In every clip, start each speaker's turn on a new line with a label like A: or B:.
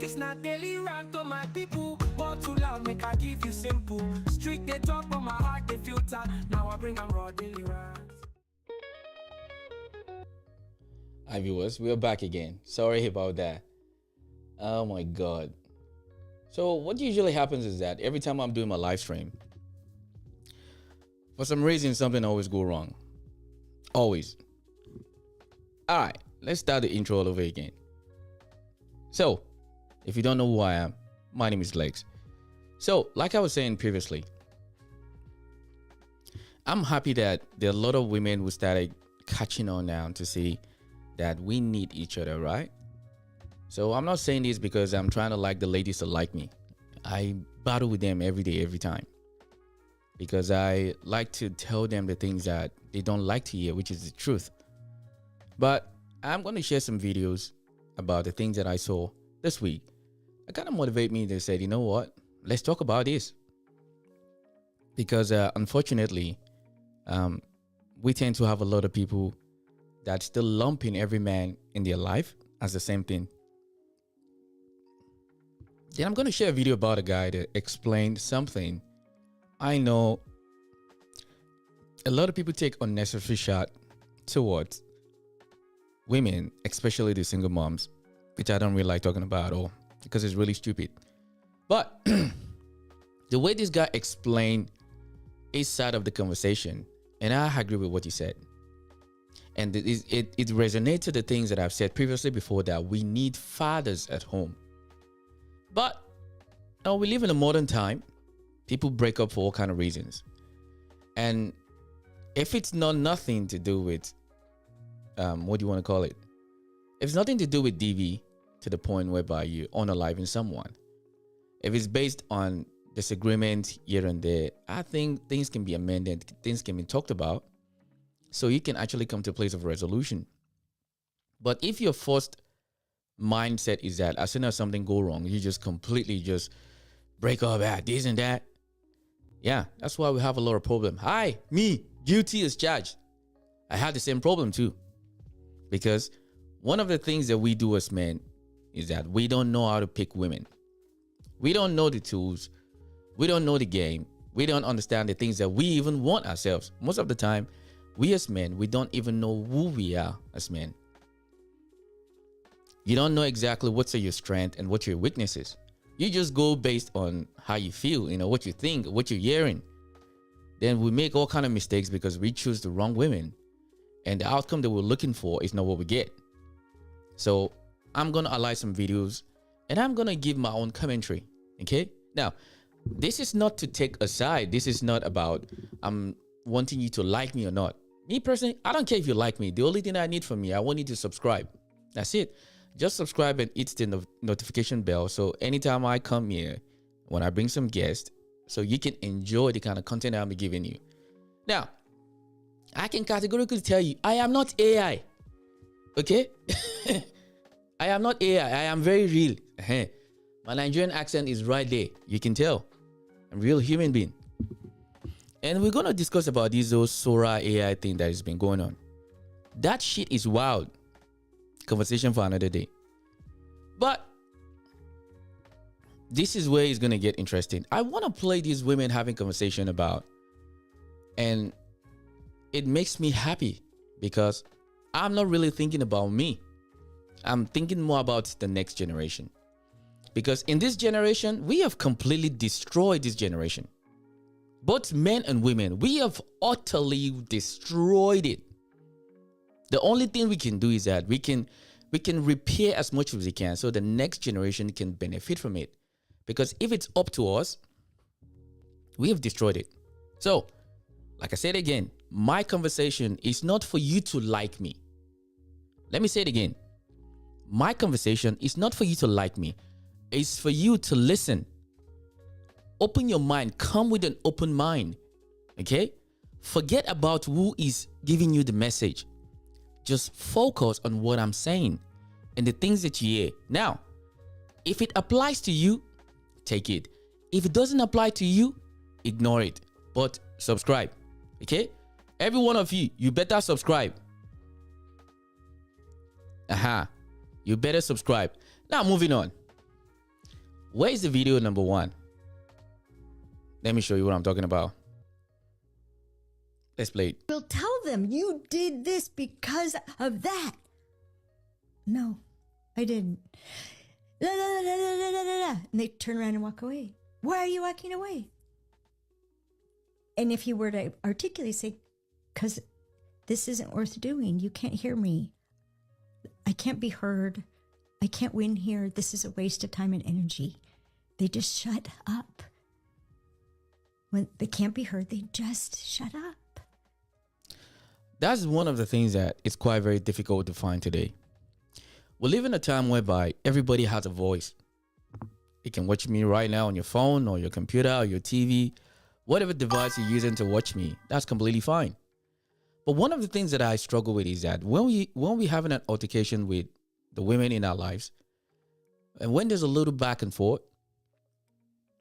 A: It's not daily rant to my people. But too loud, make I give you simple. Street they talk, but my heart they filter. Now I bring 'em raw daily rant.
B: Hi viewers, we are back again. Sorry about that. Oh my god. So what usually happens is that every time I'm doing my live stream, for some reason something always go wrong. Always. Alright, let's start the intro all over again. So, if you don't know who I am, my name is Lex. So, like I was saying previously, I'm happy that there are a lot of women who started catching on now to see that we need each other, right? So I'm not saying this because I'm trying to like the ladies to like me. I battle with them every day, every time, because I like to tell them the things that they don't like to hear, which is the truth. But I'm going to share some videos about the things that I saw this week. It kind of motivate me to say, you know what, let's talk about this, because unfortunately we tend to have a lot of people that still lumping every man in their life as the same thing. Then I'm going to share a video about a guy that explained something. I know a lot of people take unnecessary shot towards women, especially the single moms, which I don't really like talking about at all because it's really stupid. But the way this guy explained his side of the conversation, and I agree with what he said. And it resonates to the things that I've said previously before, that we need fathers at home. But now we live in a modern time. People break up for all kind of reasons. And if it's nothing to do with, what do you want to call it? If it's nothing to do with DV to the point whereby you're unaliving someone, if it's based on disagreement here and there, I think things can be amended, things can be talked about, so you can actually come to a place of resolution. But if your first mindset is that as soon as something go wrong, you just completely just break up at this and that, yeah, that's why we have a lot of problem. Hi, me, guilty as charged. I had the same problem too. Because one of the things that we do as men is that we don't know how to pick women. We don't know the tools. We don't know the game. We don't understand the things that we even want ourselves. Most of the time, we as men, we don't even know who we are as men. You don't know exactly what's your strength and what your weaknesses. You just go based on how you feel, what you think, what you're hearing. Then we make all kind of mistakes because we choose the wrong women. And the outcome that we're looking for is not what we get. So I'm going to highlight some videos and I'm going to give my own commentary. Okay? Now, this is not to take a side. This is not about wanting you to like me or not. Me personally, I don't care if you like me. The only thing I need from you, I want you to subscribe. That's it. Just subscribe and hit the notification bell. So anytime I come here, when I bring some guests, so you can enjoy the kind of content I'm giving you. Now, I can categorically tell you, I am not AI. Okay? I am not AI. I am very real. My Nigerian accent is right there. You can tell. I'm a real human being. And we're going to discuss about this whole Sora AI thing that has been going on. That shit is wild. Conversation for another day. But this is where it's going to get interesting. I want to play these women having conversation about, and it makes me happy because I'm not really thinking about me. I'm thinking more about the next generation. Because in this generation, we have completely destroyed this generation. Both men and women, we have utterly destroyed it. The only thing we can do is that we can repair as much as we can so the next generation can benefit from it. Because if it's up to us, we have destroyed it. So, like I said again, my conversation is not for you to like me. Let me say it again. My conversation is not for you to like me. It's for you to listen. Open your mind. Come with an open mind. Okay? Forget about who is giving you the message. Just focus on what I'm saying and the things that you hear. Now, if it applies to you, take it. If it doesn't apply to you, ignore it. But subscribe. Okay? Every one of you, you better subscribe. Aha. You better subscribe. Now, moving on. Where is the video number 1? Let me show you what I'm talking about. Let's play it.
C: We'll tell them you did this because of that. No, I didn't. La, la, la, la, la, la, la, la. And they turn around and walk away. Why are you walking away? And if you were to articulate, say, because this isn't worth doing. You can't hear me. I can't be heard. I can't win here. This is a waste of time and energy. They just shut up. When they can't be heard, they just shut up.
B: That's one of the things that is quite very difficult to find today. We live in a time whereby everybody has a voice. You can watch me right now on your phone or your computer or your TV, whatever device you're using to watch me. That's completely fine. But one of the things that I struggle with is that when we having an altercation with the women in our lives, and when there's a little back and forth,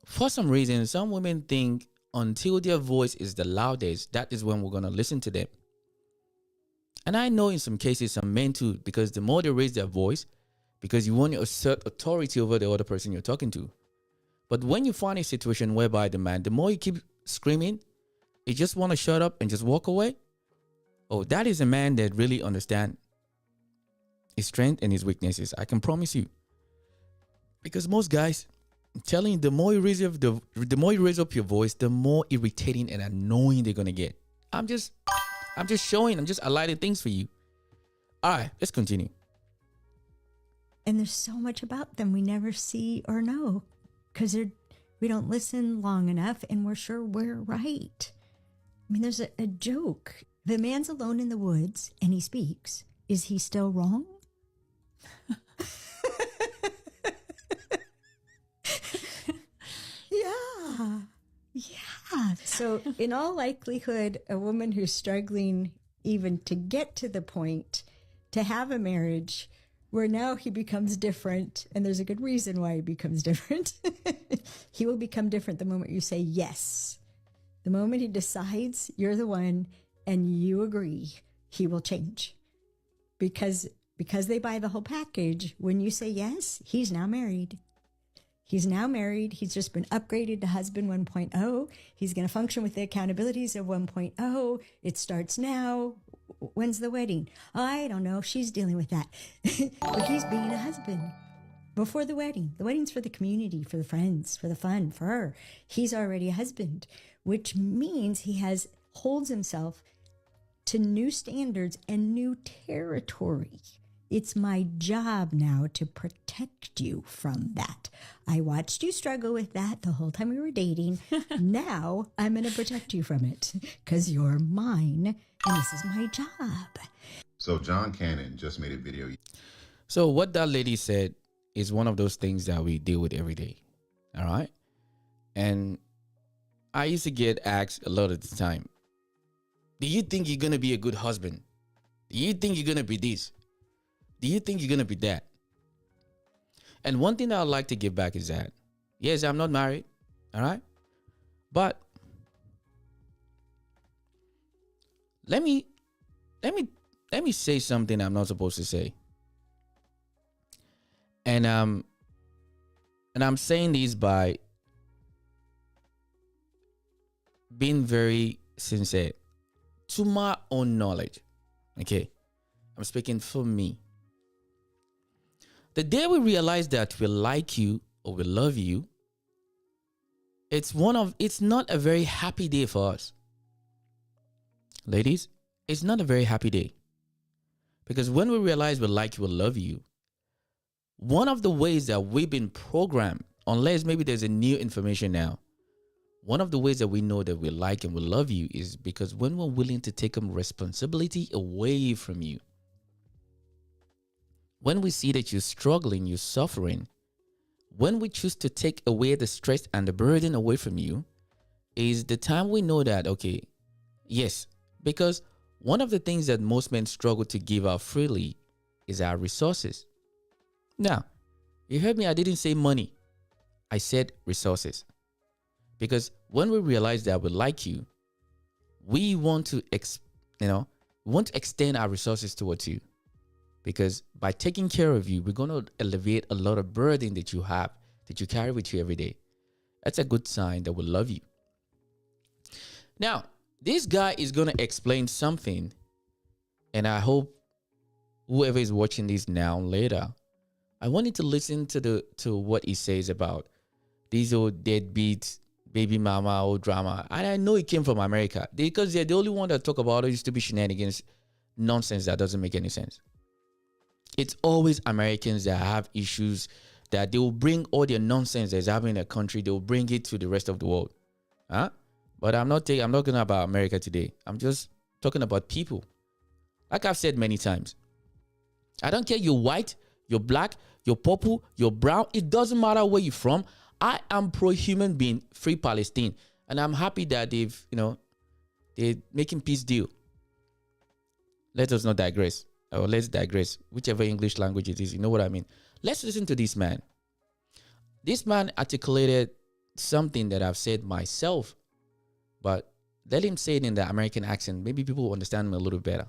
B: for some reason, some women think until their voice is the loudest, that is when we're going to listen to them. And I know in some cases, some men too, because the more they raise their voice, because you want to assert authority over the other person you're talking to. But when you find a situation whereby the man, the more you keep screaming, you just want to shut up and just walk away. Oh, that is a man that really understands his strength and his weaknesses. I can promise you. Because most guys, I'm telling you, the more you raise up your voice, the more irritating and annoying they're gonna get. I'm just highlighting things for you. All right, let's continue.
C: And there's so much about them we never see or know because we don't listen long enough and we're sure we're right. I mean, there's a joke. The man's alone in the woods and he speaks. Is he still wrong? Yeah. So in all likelihood, a woman who's struggling even to get to the point to have a marriage where now he becomes different, and there's a good reason why he becomes different. He will become different the moment you say yes. The moment he decides you're the one and you agree, he will change. Because they buy the whole package, when you say yes, he's now married. He's now married. He's just been upgraded to husband 1.0. He's going to function with the accountabilities of 1.0. It starts now. When's the wedding? I don't know. She's dealing with that. But he's being a husband before the wedding. The wedding's for the community, for the friends, for the fun, for her. He's already a husband, which means he holds himself to new standards and new territory. It's my job now to protect you from that. I watched you struggle with that the whole time we were dating. Now I'm going to protect you from it because you're mine and this is my job.
D: So John Cannon just made a video.
B: So what that lady said is one of those things that we deal with every day. All right. And I used to get asked a lot of the time, do you think you're going to be a good husband? Do you think you're going to be this? Do you think you're going to be that? And one thing that I'd like to give back is that, yes, I'm not married. All right. But let me say something I'm not supposed to say. And I'm saying this by being very sincere to my own knowledge. Okay. I'm speaking for me. The day we realize that we like you or we love you, it's not a very happy day for us. Ladies, it's not a very happy day. Because when we realize we like you or love you, one of the ways that we've been programmed, unless maybe there's a new information now, one of the ways that we know that we like and we love you is because when we're willing to take responsibility away from you. When we see that you're struggling, you're suffering, when we choose to take away the stress and the burden away from you, is the time we know that, okay, yes, because one of the things that most men struggle to give out freely is our resources. Now, you heard me, I didn't say money. I said resources. Because when we realize that we like you, we want to extend our resources towards you. Because by taking care of you, we're going to alleviate a lot of burden that you have, that you carry with you every day. That's a good sign that we love you. Now, this guy is going to explain something, and I hope whoever is watching this now later, I want you to listen to what he says about these old deadbeat baby mama old drama. And I know it came from America because they're the only one that talk about all these stupid shenanigans, nonsense that doesn't make any sense. It's always Americans that have issues that they will bring all their nonsense that's happening in their country. They will bring it to the rest of the world. Huh? But I'm not talking about America today. I'm just talking about people. Like I've said many times, I don't care you're white, you're black, you're purple, you're brown. It doesn't matter where you're from. I am pro-human being, free Palestine. And I'm happy that they're making peace deal. Let us not digress. Or let's digress. Whichever English language it is, you know what I mean. Let's listen to this man. This man articulated something that I've said myself, but let him say it in the American accent. Maybe people will understand me a little better.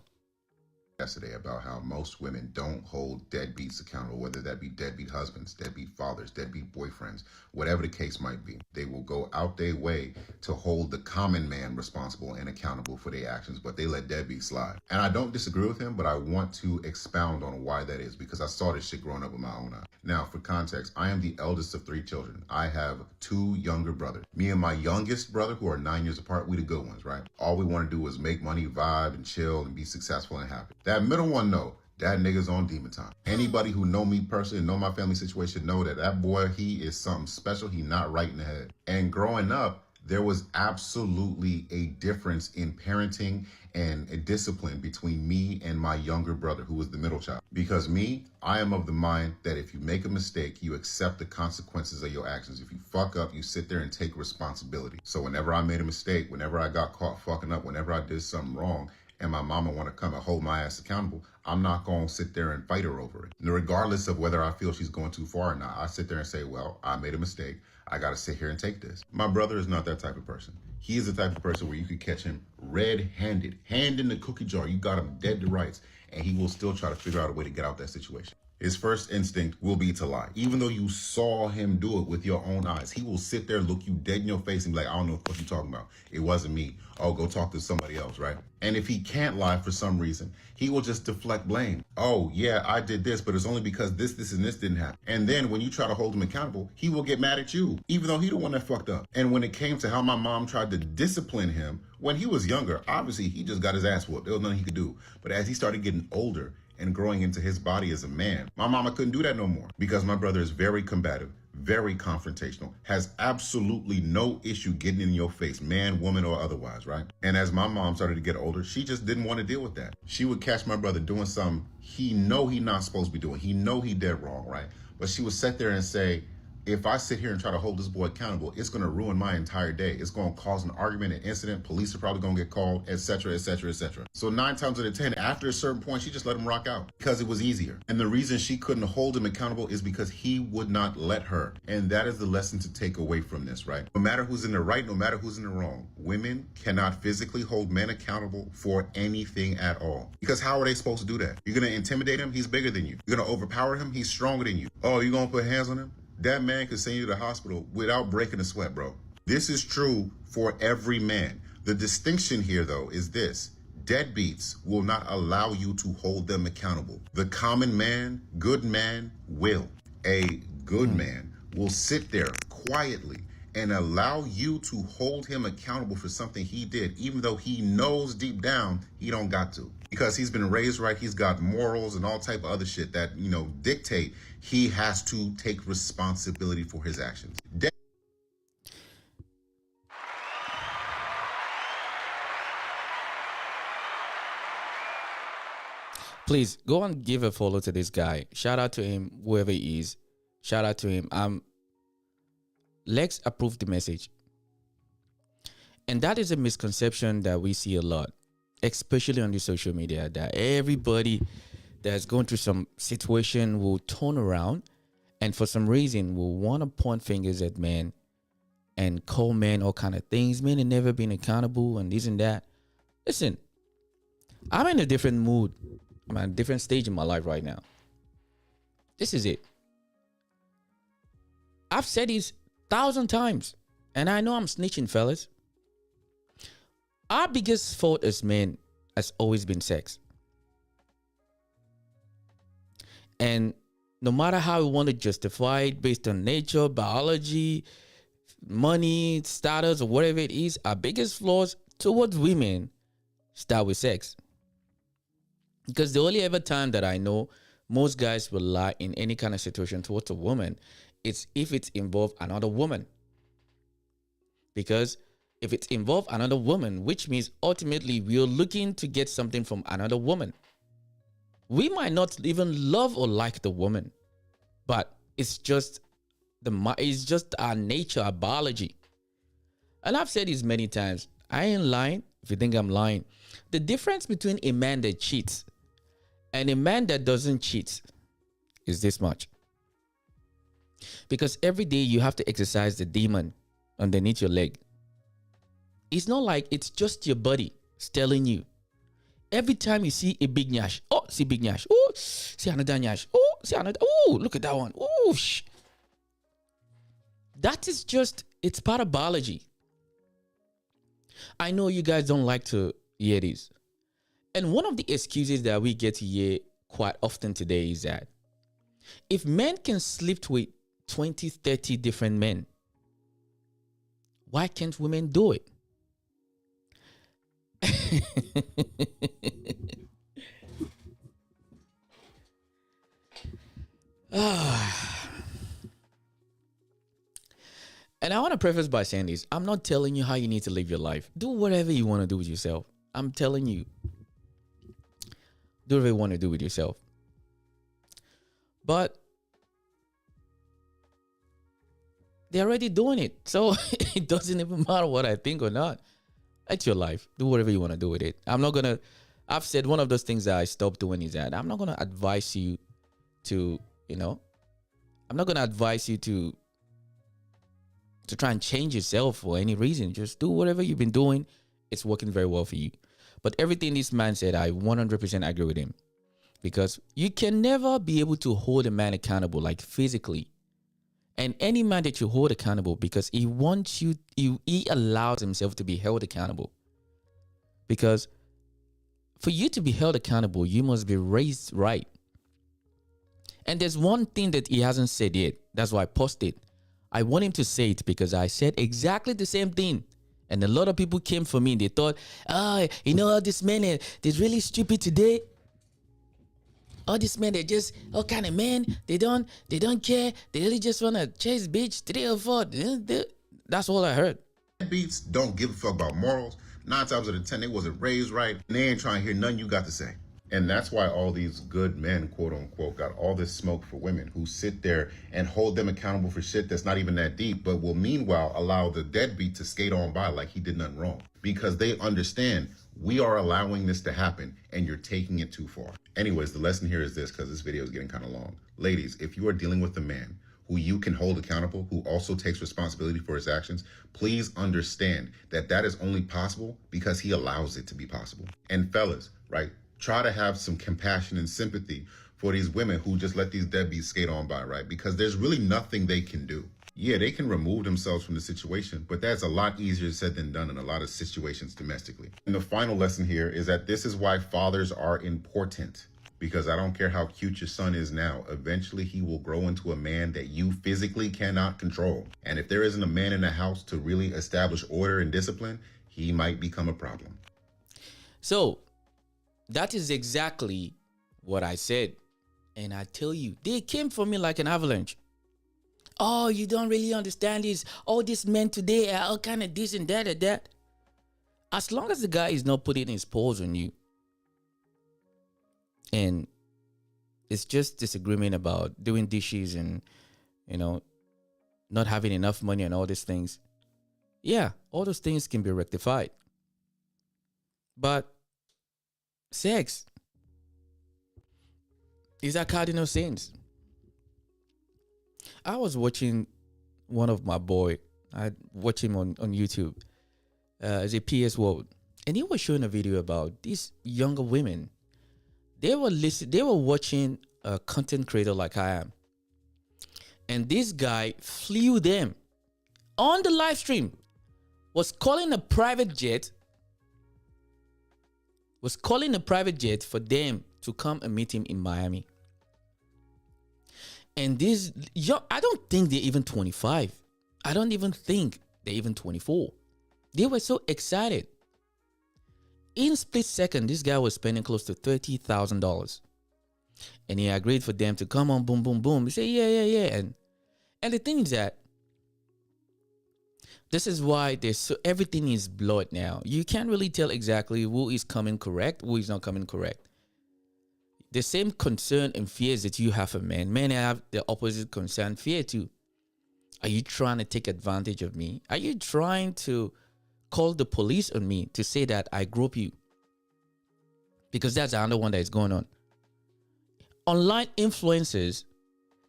D: Yesterday about how most women don't hold deadbeats accountable, whether that be deadbeat husbands, deadbeat fathers, deadbeat boyfriends, whatever the case might be. They will go out their way to hold the common man responsible and accountable for their actions, but they let deadbeats slide. And I don't disagree with him, but I want to expound on why that is, because I saw this shit growing up with my own eyes. Now, for context, I am the eldest of 3 children. I have 2 younger brothers. Me and my youngest brother, who are 9 years apart, we the good ones, right? All we want to do is make money, vibe, and chill, and be successful and happy. That middle one, no. That nigga's on demon time. Anybody who know me personally, know my family situation, know that boy, he is something special. He not right in the head. And growing up, there was absolutely a difference in parenting and a discipline between me and my younger brother, who was the middle child. Because me, I am of the mind that if you make a mistake, you accept the consequences of your actions. If you fuck up, you sit there and take responsibility. So whenever I made a mistake, whenever I got caught fucking up, whenever I did something wrong, and my mama want to come and hold my ass accountable, I'm not going to sit there and fight her over it. And regardless of whether I feel she's going too far or not, I sit there and say, well, I made a mistake. I got to sit here and take this. My brother is not that type of person. He is the type of person where you could catch him red-handed, hand in the cookie jar. You got him dead to rights, and he will still try to figure out a way to get out that situation. His first instinct will be to lie. Even though you saw him do it with your own eyes, he will sit there, look you dead in your face and be like, I don't know what you're talking about. It wasn't me. Oh, go talk to somebody else, right? And if he can't lie for some reason, he will just deflect blame. Oh, yeah, I did this, but it's only because this, and this didn't happen. And then when you try to hold him accountable, he will get mad at you, even though he the one that fucked up. And when it came to how my mom tried to discipline him when he was younger, obviously he just got his ass whooped. There was nothing he could do. But as he started getting older and growing into his body as a man, my mama couldn't do that no more, because my brother is very combative, very confrontational, has absolutely no issue getting in your face, man, woman, or otherwise, right? And as my mom started to get older, she just didn't want to deal with that. She would catch my brother doing something he not supposed to be doing. He he did wrong, right? But she would sit there and say, if I sit here and try to hold this boy accountable, it's going to ruin my entire day. It's going to cause an argument, an incident. Police are probably going to get called, etc., etc., etc. So 9 times out of 10, after a certain point, she just let him rock out because it was easier. And the reason she couldn't hold him accountable is because he would not let her. And that is the lesson to take away from this, right? No matter who's in the right, no matter who's in the wrong, women cannot physically hold men accountable for anything at all. Because how are they supposed to do that? You're going to intimidate him? He's bigger than you. You're going to overpower him? He's stronger than you. Oh, you're going to put hands on him? That man could send you to the hospital without breaking a sweat, bro. This is true for every man. The distinction here, though, is this. Deadbeats will not allow you to hold them accountable. The common man, good man, will. A good man will sit there quietly and allow you to hold him accountable for something he did, even though he knows deep down he don't got to. Because he's been raised right, he's got morals and all type of other shit that, dictate he has to take responsibility for his actions.
B: Please go and give a follow to this guy. Shout out to him, whoever he is. Shout out to him. Lex approved the message. And that is a misconception that we see a lot, especially on the social media, that everybody that's going through some situation will turn around and for some reason will want to point fingers at men and call men all kind of things. Men have never been accountable and this and that. Listen, I'm in a different mood I'm at a different stage in my life right now. This is it. I've said this 1,000 times, and I know I'm snitching, fellas. Our biggest fault as men has always been sex. And no matter how we want to justify it based on nature, biology, money, status, or whatever it is, our biggest flaws towards women start with sex. Because the only ever time that I know most guys will lie in any kind of situation towards a woman, it's if it's involved another woman. Because if it's involved another woman, which means ultimately we're looking to get something from another woman. We might not even love or like the woman, but it's just our nature, our biology. And I've said this many times. I ain't lying if you think I'm lying. The difference between a man that cheats and a man that doesn't cheat is this much. Because every day you have to exercise the demon underneath your leg. It's not like it's just your body telling you. Every time you see a big nyash, oh, see big nyash, oh, see another nyash, oh, see another, oh, look at that one, oh, that is just, it's part of biology. I know you guys don't like to hear this. And one of the excuses that we get to hear quite often today is that if men can sleep with 20, 30 different men, why can't women do it? And I want to preface by saying this. I'm not telling you how you need to live your life. Do whatever you want to do with yourself. I'm telling you. Do whatever you want to do with yourself. But they're already doing it. So it doesn't even matter what I think or not. It's your life. Do whatever you want to do with it. I've said one of those things that I stopped doing is that I'm not going to advise you to, I'm not going to advise you to try and change yourself for any reason. Just do whatever you've been doing. It's working very well for you. But everything this man said, I 100% agree with him. Because you can never be able to hold a man accountable, like physically. And any man that you hold accountable, because he wants you, he allows himself to be held accountable. Because for you to be held accountable, you must be raised right. And there's one thing that he hasn't said yet. That's why I posted. I want him to say it because I said exactly the same thing. And a lot of people came for me. They thought, all these men, they're really stupid today. All these men, they're just all kind of men. They don't care. They really just want to chase bitch 3 or 4. That's all I heard.
D: Beats don't give a fuck about morals. 9 times out of 10, they wasn't raised right. And they ain't trying to hear nothing you got to say. And that's why all these good men, quote unquote, got all this smoke for women who sit there and hold them accountable for shit that's not even that deep, but will meanwhile allow the deadbeat to skate on by like he did nothing wrong. Because they understand we are allowing this to happen and you're taking it too far. Anyways, the lesson here is this, because this video is getting kind of long. Ladies, if you are dealing with a man who you can hold accountable, who also takes responsibility for his actions, please understand that that is only possible because he allows it to be possible. And fellas, right? Try to have some compassion and sympathy for these women who just let these deadbeats skate on by, right? Because there's really nothing they can do. Yeah, they can remove themselves from the situation, but that's a lot easier said than done in a lot of situations domestically. And the final lesson here is that this is why fathers are important. Because I don't care how cute your son is now, eventually he will grow into a man that you physically cannot control. And if there isn't a man in the house to really establish order and discipline, he might become a problem.
B: So, that is exactly what I said. And I tell you, they came for me like an avalanche. Oh, you don't really understand this. All these men today are all kind of this and that and that. As long as the guy is not putting his paws on you, and it's just disagreement about doing dishes and, not having enough money and all these things. Yeah, all those things can be rectified. But sex is a cardinal sins. I was watching one of my boy. I watch him on YouTube as a PS World. And he was showing a video about these younger women They were watching a content creator like I am, and this guy flew them on the live stream. Was calling a private jet for them to come and meet him in Miami. And I don't think they're even 25. I don't even think they're even 24. They were so excited. In split second, this guy was spending close to $30,000. And he agreed for them to come on, boom, boom, boom. He said, yeah. And the thing is that this is why everything is blurred now. You can't really tell exactly who is coming correct, who is not coming correct. The same concern and fears that you have for men have the opposite concern, fear too. Are you trying to take advantage of me? Are you trying to call the police on me to say that I grope you? Because that's another one that is going on. Online influencers,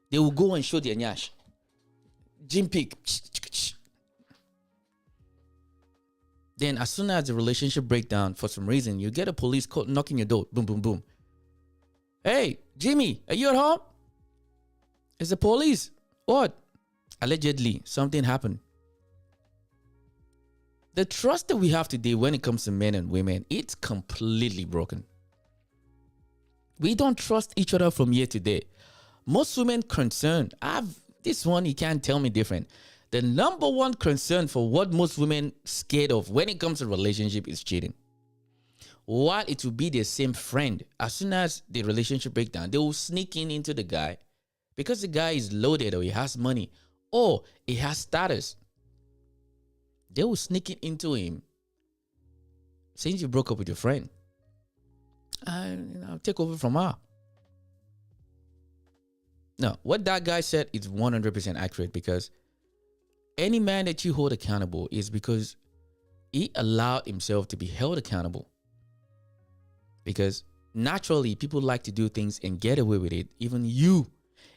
B: they will go and show their nyash. Gym pic. Then as soon as the relationship breaks down for some reason, you get a police call knocking your door. Boom, boom, boom. Hey, Jimmy, are you at home? It's the police. What? Allegedly, something happened. The trust that we have today when it comes to men and women, it's completely broken. We don't trust each other from year to day. Most women concerned, this one, you can't tell me different. The number one concern for what most women scared of when it comes to relationship is cheating. While it will be the same friend, as soon as the relationship breaks down, they will sneak into the guy because the guy is loaded or he has money or he has status. They will sneak into him. Since you broke up with your friend, I'll take over from her. No, what that guy said is 100% accurate, because any man that you hold accountable is because he allowed himself to be held accountable. Because naturally, people like to do things and get away with it. Even you.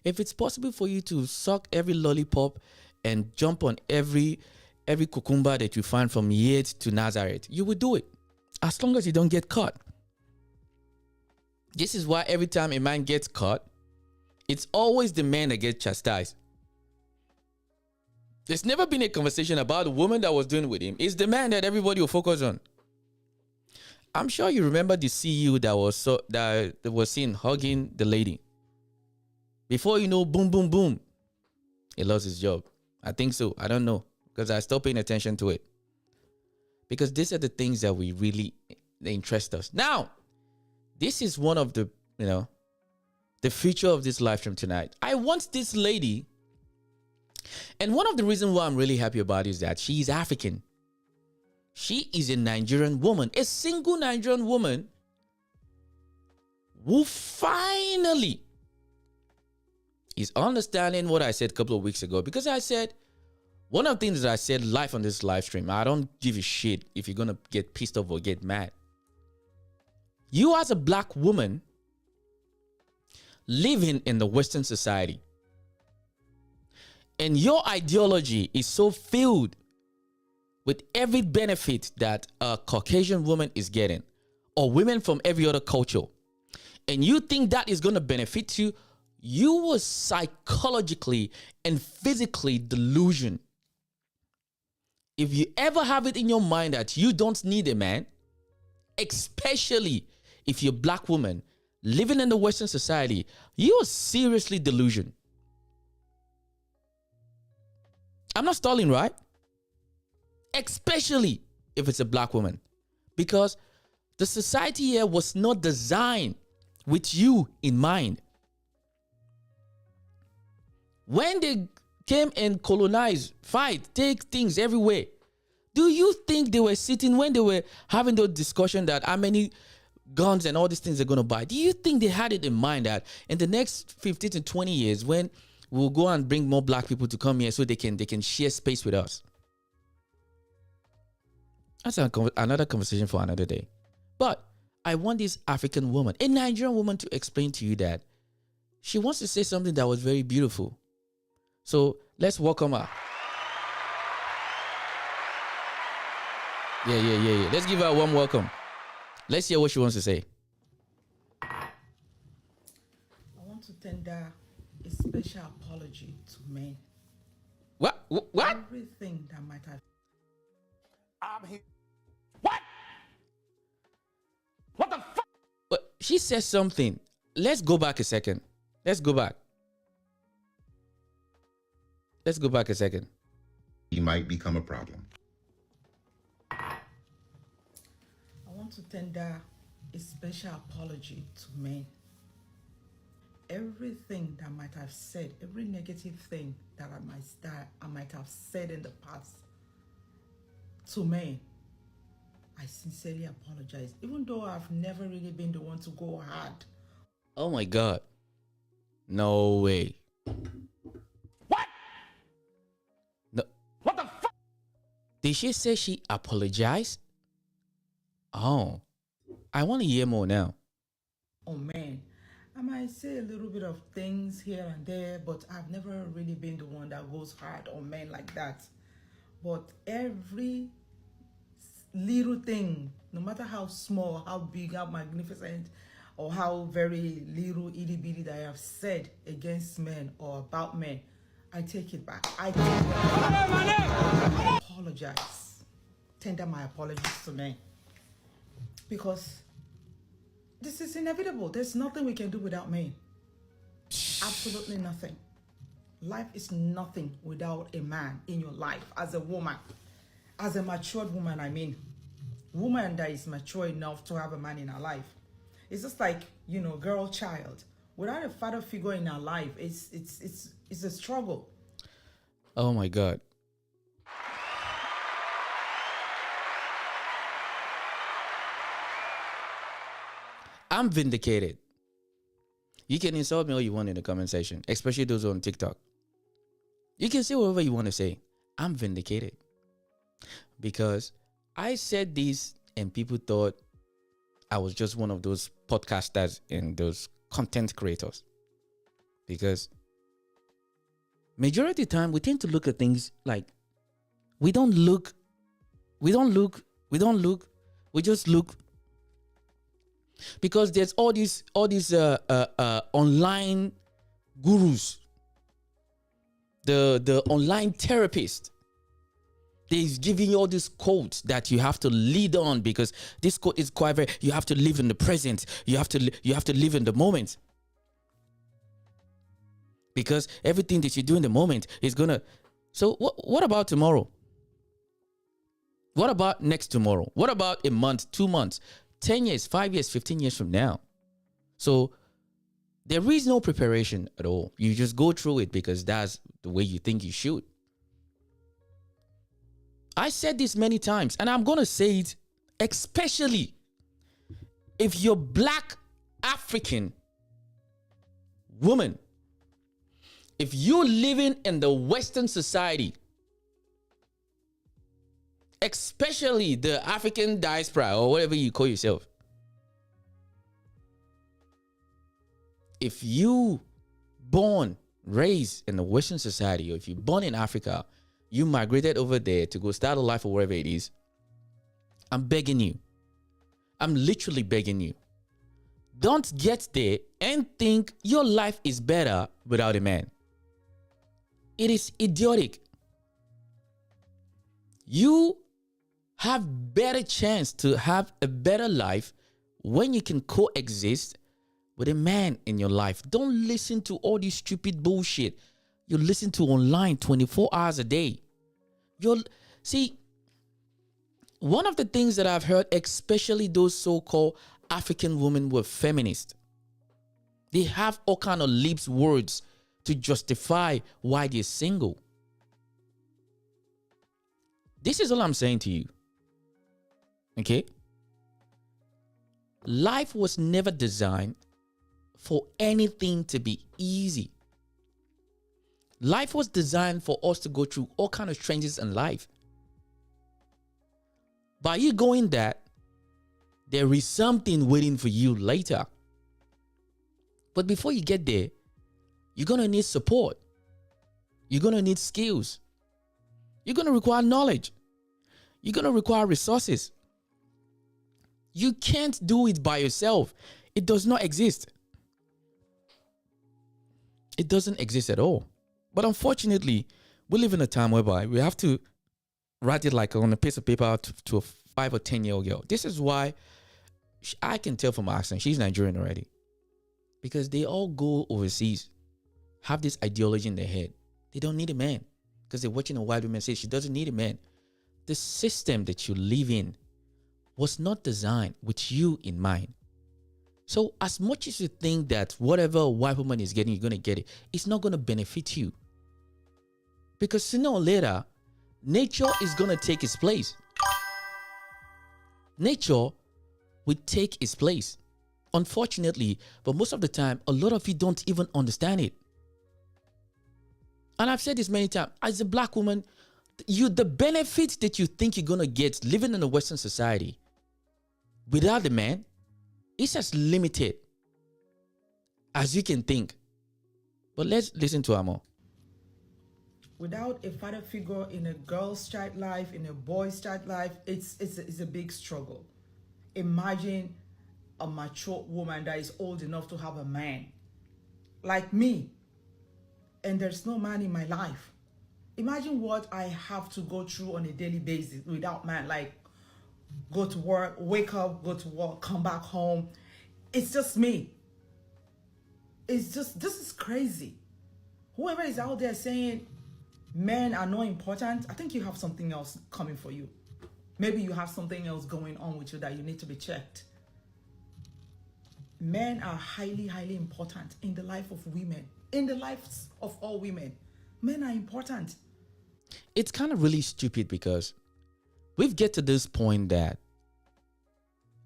B: If it's possible for you to suck every lollipop and jump on every cucumber that you find from Yates to Nazareth, you will do it. As long as you don't get caught. This is why every time a man gets caught, it's always the man that gets chastised. There's never been a conversation about the woman that was doing with him. It's the man that everybody will focus on. I'm sure you remember the CEO that was seen hugging the lady. Before you know, boom, boom, boom, he lost his job. I think so. I don't know, because I stopped paying attention to it. Because these are the things that they interest us. Now, this is one of the feature of this live stream tonight. I want this lady. And one of the reasons why I'm really happy about it is that she is African. She is a Nigerian woman, a single Nigerian woman who finally is understanding what I said a couple of weeks ago. Because I said, one of the things that I said live on this live stream, I don't give a shit if you're going to get pissed off or get mad. You as a black woman living in the Western society, and your ideology is so filled with every benefit that a Caucasian woman is getting, or women from every other culture, and you think that is going to benefit you, you will psychologically and physically delusion. If you ever have it in your mind that you don't need a man, especially if you're a black woman living in the Western society, you are seriously delusion. I'm not stalling, right? Especially if it's a black woman. Because the society here was not designed with you in mind. When they came and colonized, fight, take things everywhere, do you think they were sitting when they were having those discussions that how many guns and all these things they're going to buy? Do you think they had it in mind that in the next 15 to 20 years, when we'll go and bring more black people to come here so they can share space with us? That's another conversation for another day. But I want this African woman, a Nigerian woman, to explain to you that she wants to say something that was very beautiful. So let's welcome her. Yeah. Let's give her a warm welcome. Let's hear what she wants to say.
E: tender a special apology to men.
B: What? What?
E: Everything that might have
A: I'm here. What? What the fuck?
B: But she says something. Let's go back a second. Let's go back. Let's go back a second.
D: He might become a problem.
E: I want to tender a special apology to men. Everything that might have said, every negative thing that I might have said in the past to men, I sincerely apologize. Even though I've never really been the one to go hard.
B: Oh my God. No way.
A: What?
B: No.
A: What the fuck?
B: Did she say she apologized? Oh, I want to hear more now.
E: Oh man, I might say a little bit of things here and there, but I've never really been the one that goes hard on men like that. But every little thing, no matter how small, how big, how magnificent, or how very little itty bitty that I have said against men or about men, I take it back. I take it back. Apologize. Tender my apologies to men. Because this is inevitable. There's nothing we can do without men. Absolutely nothing. Life is nothing without a man in your life. As a woman, as a matured woman, I mean, woman that is mature enough to have a man in her life. It's just like, girl child. Without a father figure in her life, it's a struggle.
B: Oh my God. I'm vindicated. You can insult me all you want in the comment section, especially those on TikTok. You can say whatever you want to say. I'm vindicated. Because I said this and people thought I was just one of those podcasters and those content creators. Because majority of the time we tend to look at things like we just look. Because there's all these online gurus, the online therapist. They's giving you all these quotes that you have to lead on, because this quote is quite very. You have to live in the present. You have to live in the moment, because everything that you do in the moment is gonna. So what about tomorrow? What about next tomorrow? What about a month, 2 months? 10 years, 5 years, 15 years from now. So there is no preparation at all. You just go through it because that's the way you think you should. I said this many times, and I'm going to say it, especially if you're Black African woman, if you're living in the Western society, especially the African diaspora or whatever you call yourself. If you born, raised in the Western society, or if you're born in Africa, you migrated over there to go start a life or wherever it is, I'm begging you. I'm literally begging you. Don't get there and think your life is better without a man. It is idiotic. You have better chance to have a better life when you can coexist with a man in your life. Don't listen to all this stupid bullshit you listen to online 24 hours a day. See, one of the things that I've heard, especially those so-called African women who are feminists, they have all kind of lips words to justify why they're single. This is all I'm saying to you. Okay? Life was never designed for anything to be easy. Life was designed for us to go through all kinds of changes in life. By you going that, there is something waiting for you later. But before you get there, you're going to need support. You're going to need skills. You're going to require knowledge. You're going to require resources. You can't do it by yourself. It does not exist. It doesn't exist at all. But unfortunately, we live in a time whereby we have to write it like on a piece of paper to a 5 or 10 year old girl. This is why I can tell from her accent she's Nigerian already, because they all go overseas, have this ideology in their head. They don't need a man because they're watching a white woman say she doesn't need a man. The system that you live in was not designed with you in mind. So as much as you think that whatever a white woman is getting, you're going to get it, it's not going to benefit you. Because sooner or later, nature is going to take its place. Nature will take its place. Unfortunately, but most of the time, a lot of you don't even understand it. And I've said this many times, as a black woman, the benefits that you think you're going to get living in a Western society without the man is as limited as you can think. But let's listen to Amo.
E: Without a father figure in a girl's child life, in a boy's child life, it's a big struggle. Imagine a mature woman that is old enough to have a man like me, and there's no man in my life. Imagine what I have to go through on a daily basis without man. Like, go to work, wake up, go to work, come back home. It's just me. It's just, this is crazy. Whoever is out there saying men are not important, I think you have something else coming for you. Maybe you have something else going on with you that you need to be checked. Men are highly, highly important in the life of women, in the lives of all women. Men are important.
B: It's kind of really stupid because we've get to this point that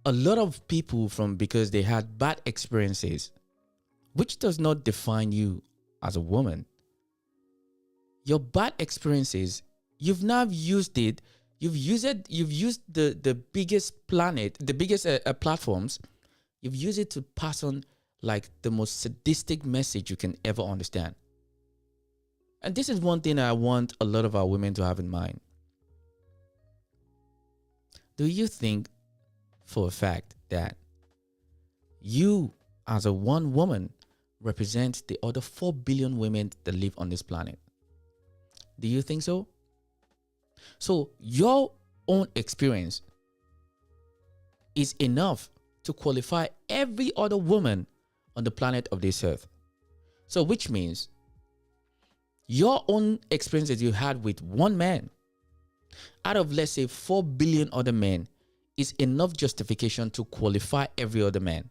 B: a lot of people because they had bad experiences, which does not define you as a woman. Your bad experiences, you've now used it. You've used the biggest platforms. You've used it to pass on like the most sadistic message you can ever understand. And this is one thing I want a lot of our women to have in mind. Do you think for a fact that you as a one woman represent the other 4 billion women that live on this planet? Do you think so? So your own experience is enough to qualify every other woman on the planet of this earth. So which means your own experience that you had with one man out of, let's say, 4 billion other men is enough justification to qualify every other man.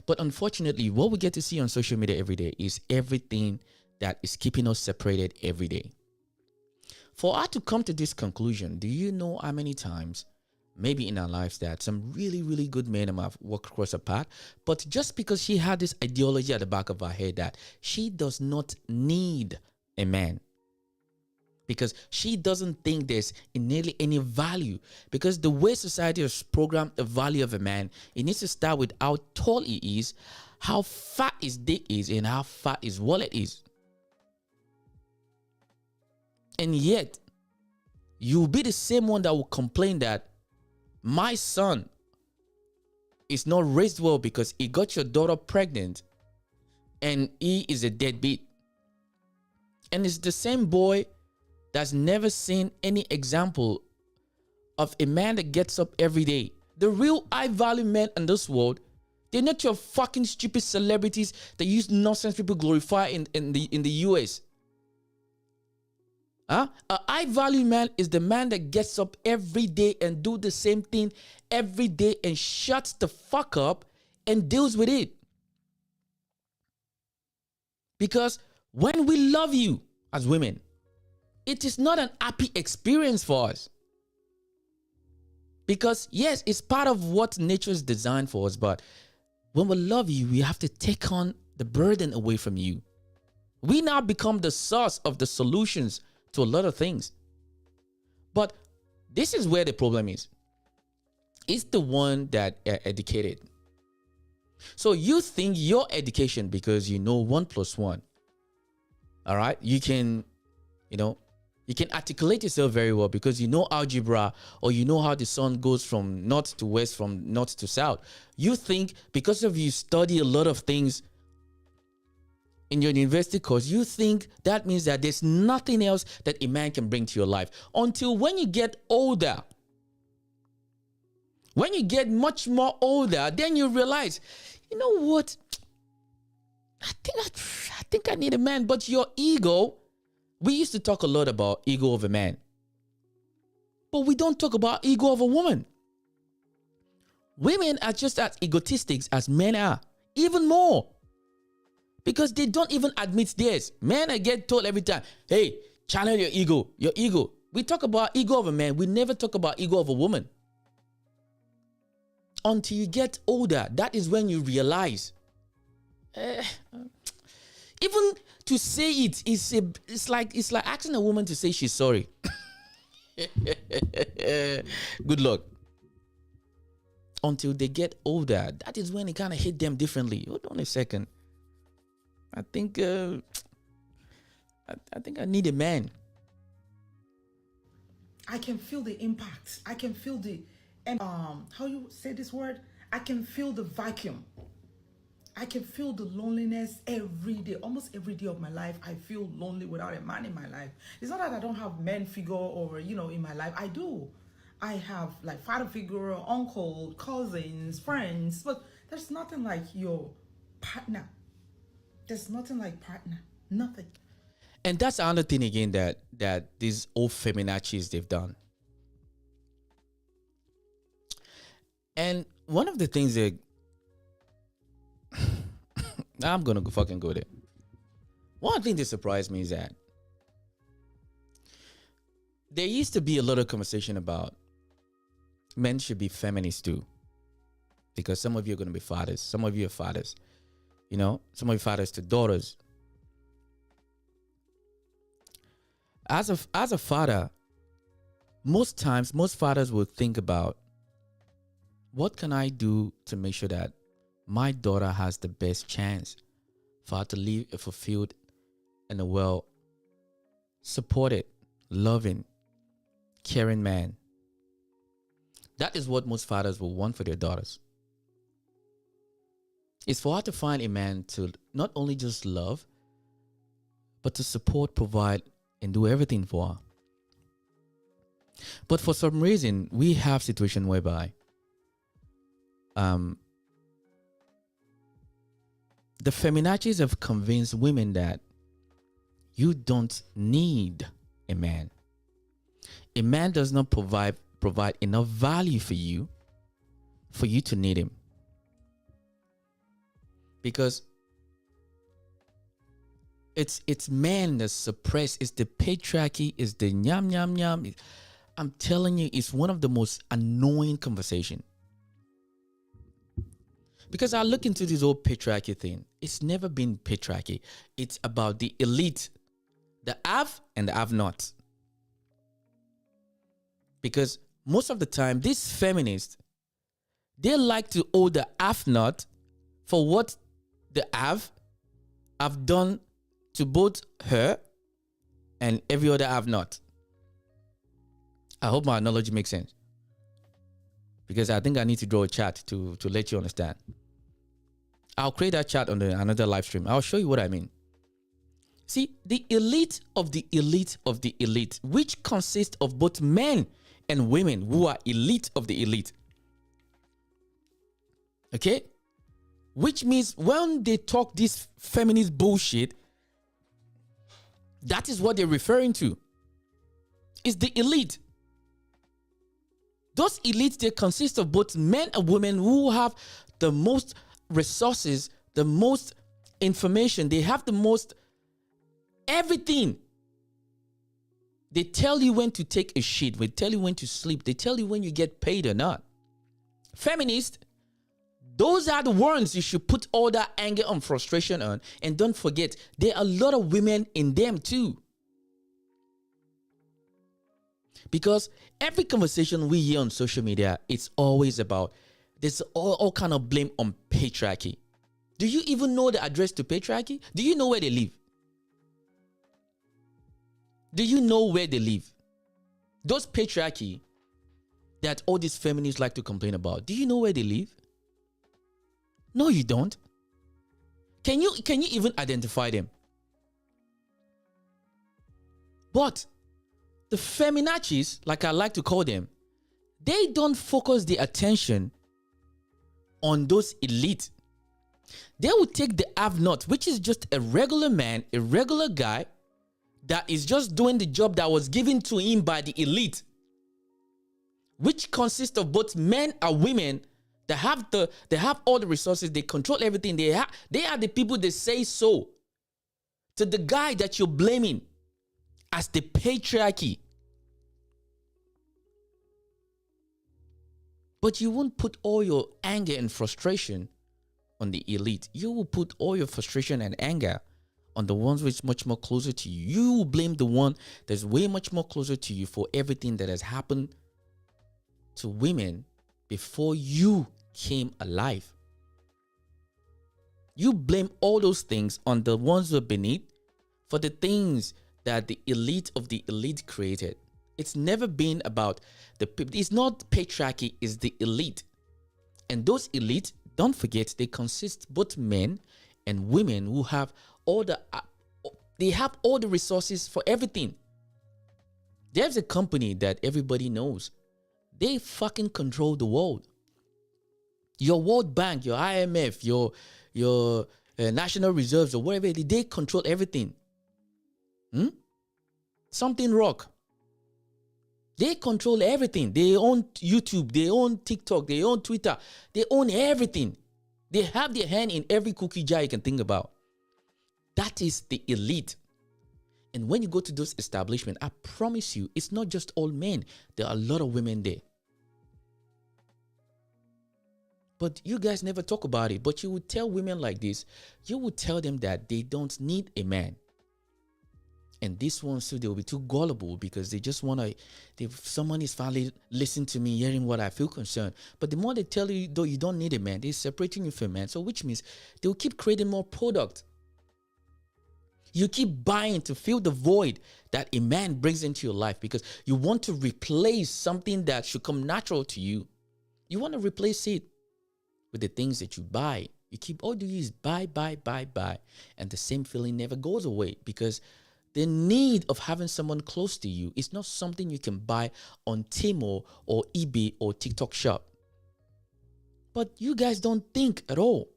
B: But unfortunately, what we get to see on social media every day is everything that is keeping us separated every day. For her to come to this conclusion, do you know how many times maybe in our lives that some really, really good men have walked across her path, but just because she had this ideology at the back of her head that she does not need a man, because she doesn't think there's innately any value, because the way society has programmed the value of a man, it needs to start with how tall he is, how fat his dick is, and how fat his wallet is. And yet, you'll be the same one that will complain that my son is not raised well because he got your daughter pregnant and he is a deadbeat. And it's the same boy that's never seen any example of a man that gets up every day. The real high value men in this world, they're not your fucking stupid celebrities that use nonsense people glorify in the US. A high value man is the man that gets up every day and do the same thing every day and shuts the fuck up and deals with it. Because when we love you as women, it is not an happy experience for us. Because yes, it's part of what nature is designed for us, but when we love you, we have to take on the burden away from you. We now become the source of the solutions to a lot of things. But this is where the problem is. It's the one that are educated. So you think your education, because you know 1 + 1, all right, you can articulate yourself very well because you know algebra, or you know how the sun goes from north to west, from north to south. You think because of you study a lot of things in your university course, you think that means that there's nothing else that a man can bring to your life. Until when you get older, when you get much more older, then you realize, you know what? I think I need a man. But your ego, we used to talk a lot about ego of a man. But we don't talk about ego of a woman. Women are just as egotistic as men are. Even more. Because they don't even admit theirs. Men, I get told every time, hey, channel your ego, your ego. We talk about ego of a man. We never talk about ego of a woman. Until you get older, that is when you realize. Even to say it is it's like asking a woman to say she's sorry. Good luck. Until they get older, that is when it kind of hit them differently. Hold on a second. I think I need a man.
E: I can feel the impact. I can feel the how you say this word? I can feel the vacuum. I can feel the loneliness every day. Almost every day of my life, I feel lonely without a man in my life. It's not that I don't have men figure or, in my life. I do. I have like father figure, uncle, cousins, friends, but there's nothing like your partner. There's nothing like partner. Nothing.
B: And that's another thing again that these old feminazis they've done. And one of the things that I'm gonna fucking go there. One thing that surprised me is that there used to be a lot of conversation about men should be feminists too. Because some of you are gonna be fathers. Some of you are fathers. Some of you fathers to daughters. As a father, most times, most fathers will think about, what can I do to make sure that my daughter has the best chance for her to live a fulfilled and a well supported, loving, caring man. That is what most fathers will want for their daughters. It's for her to find a man to not only just love, but to support, provide, and do everything for her. But for some reason, we have situations whereby the feminazis have convinced women that you don't need a man. A man does not provide enough value for you to need him. Because it's men that suppress, it's the patriarchy, it's the nyam nyam nyam. I'm telling you, it's one of the most annoying conversations. Because I look into this whole patriarchy thing. It's never been patriarchy. It's about the elite, the have and the have not. Because most of the time, these feminists, they like to owe the have not for what the have done to both her and every other have not. I hope my analogy makes sense. Because I think I need to draw a chart to let you understand. I'll create that chart on another live stream. I'll show you what I mean. See, the elite of the elite of the elite, which consists of both men and women who are elite of the elite. Okay? Which means when they talk this feminist bullshit, that is what they're referring to. It's the elite. Those elites, they consist of both men and women who have the most resources, the most information. They have the most everything. They tell you when to take a shit. They tell you when to sleep. They tell you when you get paid or not. Feminists, those are the ones you should put all that anger and frustration on. And don't forget, there are a lot of women in them too. Because every conversation we hear on social media, it's always about, there's all kind of blame on patriarchy. Do you even know the address to patriarchy? Do you know where they live? Do you know where they live? Those patriarchy that all these feminists like to complain about, do you know where they live? No, you don't. Can you even identify them? But the feminazis, like I like to call them, they don't focus the attention on those elite. They will take the have-not, which is just a regular man, a regular guy that is just doing the job that was given to him by the elite, which consists of both men and women that have all the resources, they control everything. They are the people that say so to the guy that you're blaming as the patriarchy. But you won't put all your anger and frustration on the elite. You will put all your frustration and anger on the ones which much more closer to you. You will blame the one that's way much more closer to you for everything that has happened to women before you came alive. You blame all those things on the ones who are beneath for the things that the elite of the elite created. It's never been about the people. It's not patriarchy, it's the elite. And those elite, don't forget, they consist both men and women who have all the resources for everything. There's a company that everybody knows. They fucking control the world. Your World Bank, your IMF, your National Reserves or whatever, they control everything. Something Rock. They control everything. They own YouTube, they own TikTok, they own Twitter, they own everything. They have their hand in every cookie jar you can think about. That is the elite. And when you go to those establishments, I promise you, it's not just all men. There are a lot of women there. But you guys never talk about it. But you would tell women like this, you would tell them that they don't need a man. And this one too, they will be too gullible because they just want to, if someone is finally listening to me, hearing what I feel concerned. But the more they tell you, though, you don't need a man, they're separating you from a man. So which means they will keep creating more product. You keep buying to fill the void that a man brings into your life because you want to replace something that should come natural to you. You want to replace it with the things that you buy. You keep, all you do is buy. And the same feeling never goes away because the need of having someone close to you is not something you can buy on Temu or eBay or TikTok shop. But you guys don't think at all.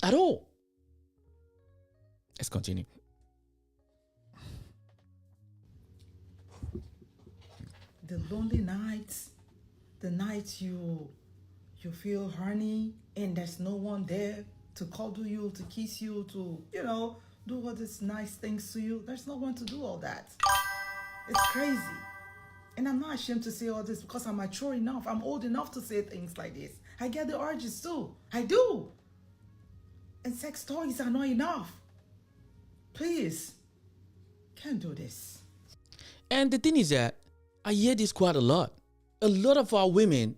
B: At all. Let's continue.
E: The lonely nights, the nights you feel horny and there's no one there to cuddle you, to kiss you, to, do all these nice things to you. There's no one to do all that. It's crazy. And I'm not ashamed to say all this because I'm mature enough. I'm old enough to say things like this. I get the urges too. I do. And sex toys are not enough. Please. Can't do this.
B: And the thing is that I hear this quite a lot. A lot of our women,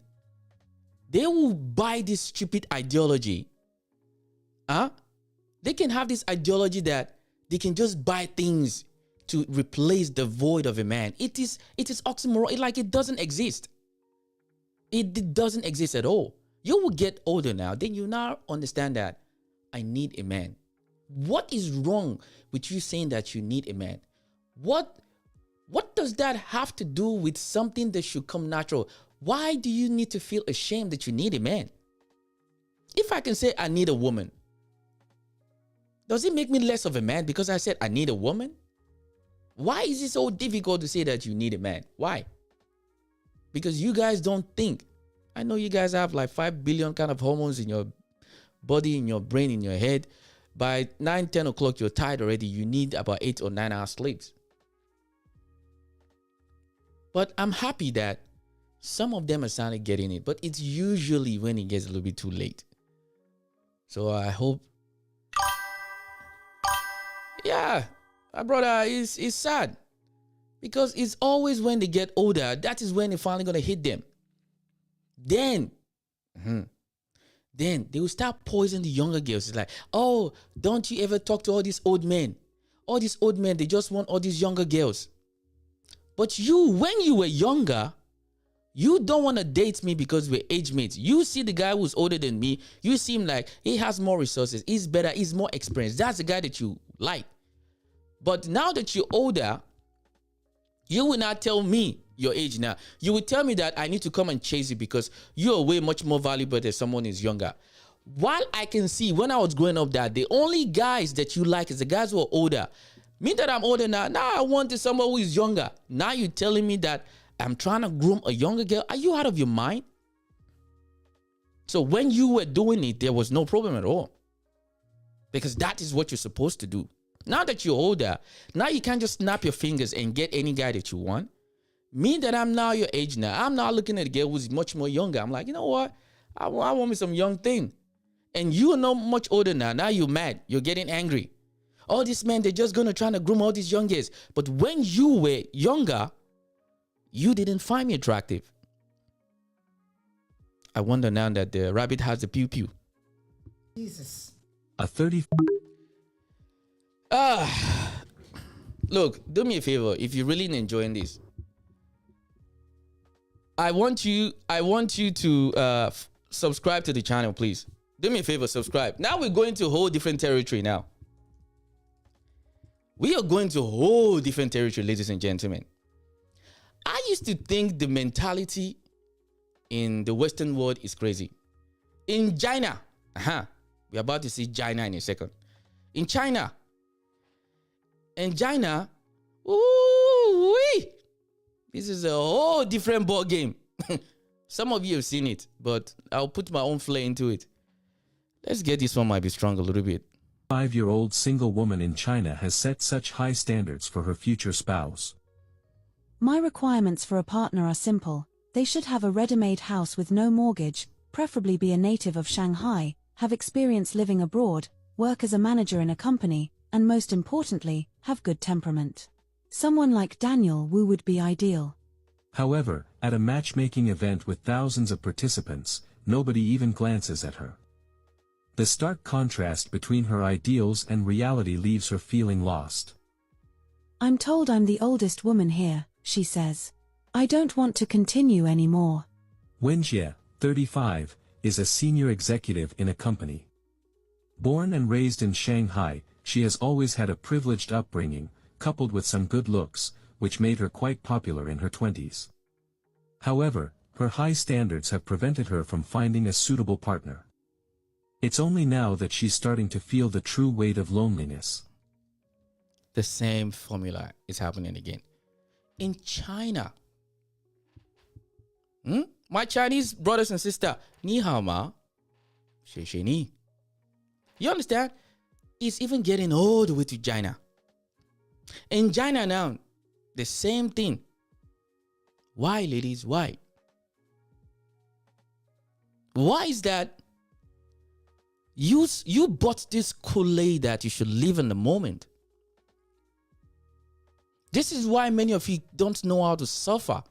B: they will buy this stupid ideology. They can have this ideology that they can just buy things to replace the void of a man. It is oxymoron. It doesn't exist. It doesn't exist at all. You will get older now, then you now understand that I need a man. What is wrong with you saying that you need a man? What does that have to do with something that should come natural? Why do you need to feel ashamed that you need a man? If I can say I need a woman, does it make me less of a man because I said I need a woman? Why is it so difficult to say that you need a man? Why? Because you guys don't think. I know you guys have like 5 billion kind of hormones in your body, in your brain, in your head. By 9, 10 o'clock, you're tired already. You need about 8 or 9 hours sleep. But I'm happy that some of them are starting getting it. But it's usually when it gets a little bit too late. So I hope. Yeah, my brother is sad. Because it's always when they get older, that is when it's finally going to hit them. Then they will start poisoning the younger girls. It's like, oh, don't you ever talk to all these old men? All these old men, they just want all these younger girls. But you, when you were younger, You don't want to date me because we're age mates. You see the guy who's older than me. You seem like he has more resources. He's better. He's more experienced. That's the guy that you like. But now that you're older, you will not tell me your age now. You will tell me that I need to come and chase you because you're way much more valuable than someone who's younger. While I can see when I was growing up that the only guys that you like is the guys who are older. Me that I'm older now I wanted someone who is younger. Now you're telling me that I'm trying to groom a younger girl. Are you out of your mind? So when you were doing it, there was no problem at all. Because that is what you're supposed to do. Now that you're older, now you can't just snap your fingers and get any guy that you want. Me that I'm now your age now, I'm now looking at a girl who's much more younger. I'm like, you know what? I want me some young thing. And you are not much older now. Now you're mad. You're getting angry. All these men, they're just going to try to groom all these young girls. But when you were younger, you didn't find me attractive. I wonder now that the rabbit has a pew-pew.
E: Jesus.
F: A 30.
B: Look, do me a favor if you're really enjoying this. I want you to subscribe to the channel, please. Do me a favor, subscribe. Now we're going to a whole different territory now. We are going to a whole different territory, ladies and gentlemen. I used to think the mentality in the Western world is crazy. In China, we're about to see China in a second. In China, ooh-wee, this is a whole different ball game. Some of you have seen it, but I'll put my own flair into it. Let's get this one might be strong a little bit.
F: 5-year-old single woman in China has set such high standards for her future spouse.
G: My requirements for a partner are simple. They should have a ready-made house with no mortgage, preferably be a native of Shanghai, have experience living abroad, work as a manager in a company, and most importantly, have good temperament. Someone like Daniel Wu would be ideal.
F: However, at a matchmaking event with thousands of participants, nobody even glances at her. The stark contrast between her ideals and reality leaves her feeling lost.
G: I'm told I'm the oldest woman here, she says. I don't want to continue anymore.
F: Wen Jie, 35, is a senior executive in a company. Born and raised in Shanghai, she has always had a privileged upbringing, coupled with some good looks, which made her quite popular in her 20s. However, her high standards have prevented her from finding a suitable partner. It's only now that she's starting to feel the true weight of loneliness.
B: The same formula is happening again. In China, my Chinese brothers and sisters, ni hao ma, xie xie ni. You understand? It's even getting all the way to China. In China now, the same thing. Why, ladies? Why? Why is that? You bought this Kool-Aid that you should live in the moment. This is why many of you don't know how to suffer.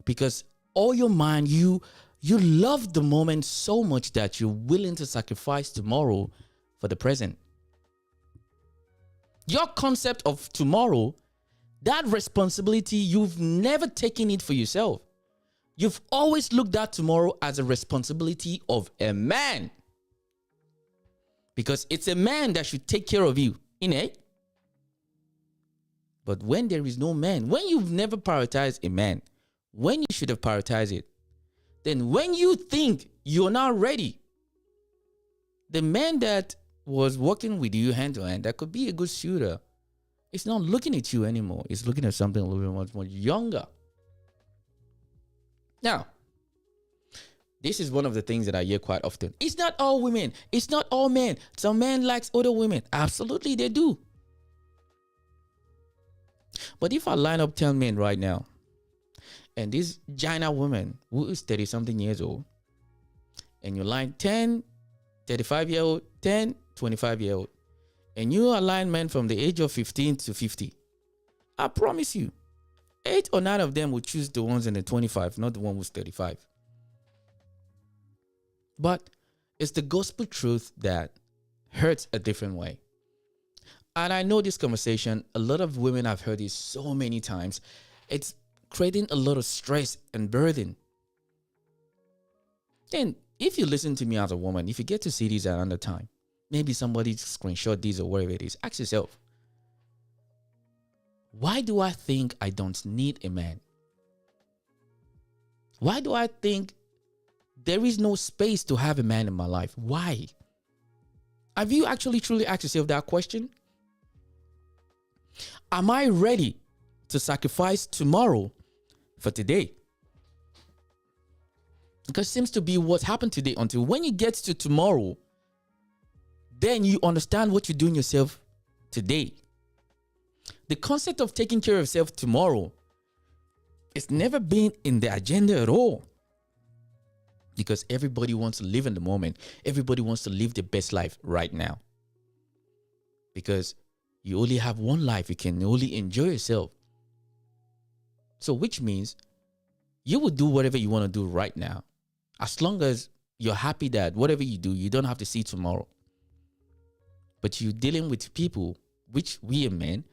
B: Because all your mind, you love the moment so much that you're willing to sacrifice tomorrow for the present. Your concept of tomorrow, that responsibility, you've never taken it for yourself. You've always looked at tomorrow as a responsibility of a man. Because it's a man that should take care of you, innit? But when there is no man, when you've never prioritized a man, when you should have prioritized it, then when you think you're not ready, the man that was working with you hand to hand, that could be a good shooter, it's not looking at you anymore. It's looking at something a little bit much more younger. Now, this is one of the things that I hear quite often. It's not all women. It's not all men. Some men likes older women. Absolutely, they do. But if I line up 10 men right now, and this China woman who is 30-something years old, and you line 10 35-year-old, 10 25-year-old, and you align men from the age of 15 to 50, I promise you, 8 or 9 of them will choose the ones in the 25, not the one who's 35. But it's the gospel truth that hurts a different way. And I know this conversation, a lot of women have heard it so many times. It's creating a lot of stress and burden. Then, if you listen to me as a woman, if you get to see these at another time, maybe somebody screenshot these or whatever it is, ask yourself, why do I think I don't need a man? Why do I think there is no space to have a man in my life? Why? Have you actually truly asked yourself that question? Am I ready to sacrifice tomorrow for today? Because it seems to be what happened today until when you get to tomorrow, then you understand what you're doing yourself today. The concept of taking care of yourself tomorrow, it's never been in the agenda at all. Because everybody wants to live in the moment. Everybody wants to live the best life right now. Because you only have one life. You can only enjoy yourself. So which means you will do whatever you want to do right now. As long as you're happy that whatever you do, you don't have to see tomorrow. But you're dealing with people, which we are men,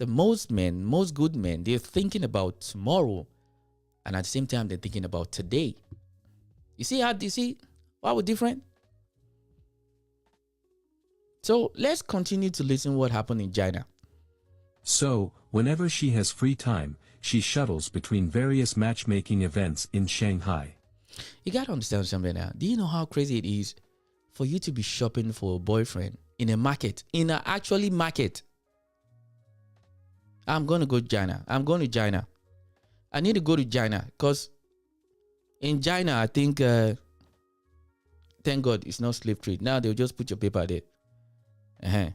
B: most good men, they're thinking about tomorrow. And at the same time, they're thinking about today. You see why we're different? So let's continue to listen what happened in China.
F: So, whenever she has free time, she shuttles between various matchmaking events in Shanghai.
B: You gotta understand something now. Do you know how crazy it is for you to be shopping for a boyfriend in a market, in an actually market? I'm going to go to China. I need to go to China because in China, I think, thank God, it's not slave trade. Now they'll just put your paper there.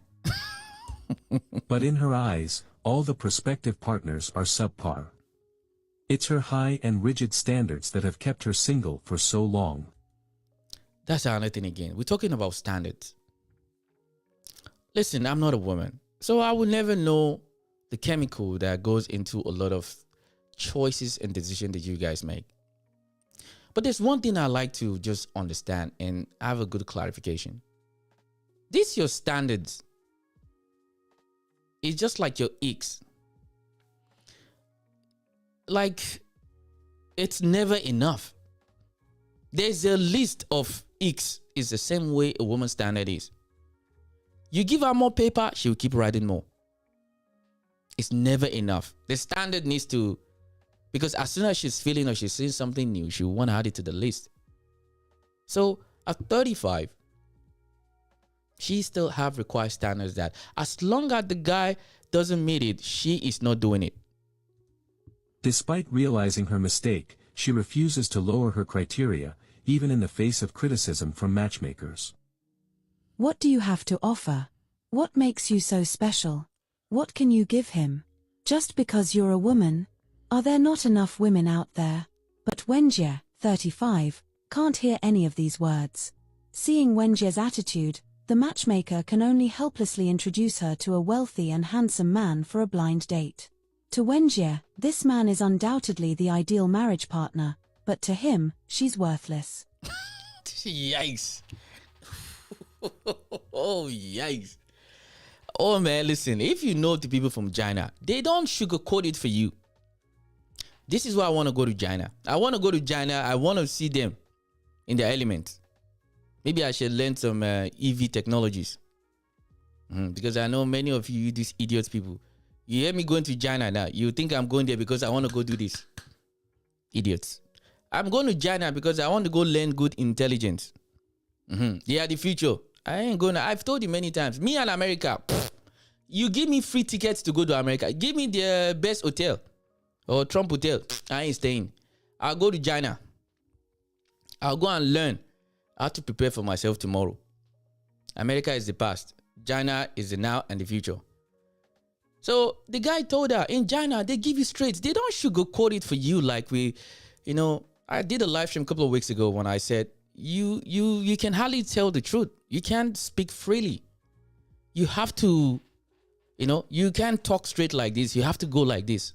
F: But in her eyes, all the prospective partners are subpar. It's her high and rigid standards that have kept her single for so long.
B: That's another thing again. We're talking about standards. Listen, I'm not a woman, so I will never know the chemical that goes into a lot of choices and decisions that you guys make. But there's one thing I like to just understand and have a good clarification. This your standards. It's just like your icks. Like, it's never enough. There's a list of icks. It's the same way a woman's standard is. You give her more paper, she will keep writing more. It's never enough. The standard needs to, because as soon as she's feeling or she's seeing something new, she will want to add it to the list. So at 35, she still have required standards that as long as the guy doesn't meet it, she is not doing it.
F: Despite realizing her mistake, she refuses to lower her criteria, even in the face of criticism from matchmakers.
G: What do you have to offer? What makes you so special? What can you give him? Just because you're a woman? Are there not enough women out there? But Wenjie, 35, can't hear any of these words. Seeing Wenjie's attitude, the matchmaker can only helplessly introduce her to a wealthy and handsome man for a blind date. To Wenjie, this man is undoubtedly the ideal marriage partner, but to him, she's worthless.
B: Yikes. Oh, yikes. Oh, man, listen, if you know the people from China, they don't sugarcoat it for you. This is why I want to go to China. I want to go to China. I want to see them in their element. Maybe I should learn some EV technologies. Because I know many of you, these idiots people, you hear me going to China now. You think I'm going there because I want to go do this. Idiots. I'm going to China because I want to go learn good intelligence. They are the future. I ain't going to. I've told you many times. Me and America. You give me free tickets to go to America. Give me the best hotel. Or Trump hotel. I ain't staying. I'll go to China. I'll go and learn how to prepare for myself tomorrow. America is the past. China is the now and the future. So the guy told her, in China, they give you straight. They don't sugarcoat it for you like we, I did a live stream a couple of weeks ago when I said, you can hardly tell the truth. You can't speak freely. You have to, you can't talk straight like this. You have to go like this.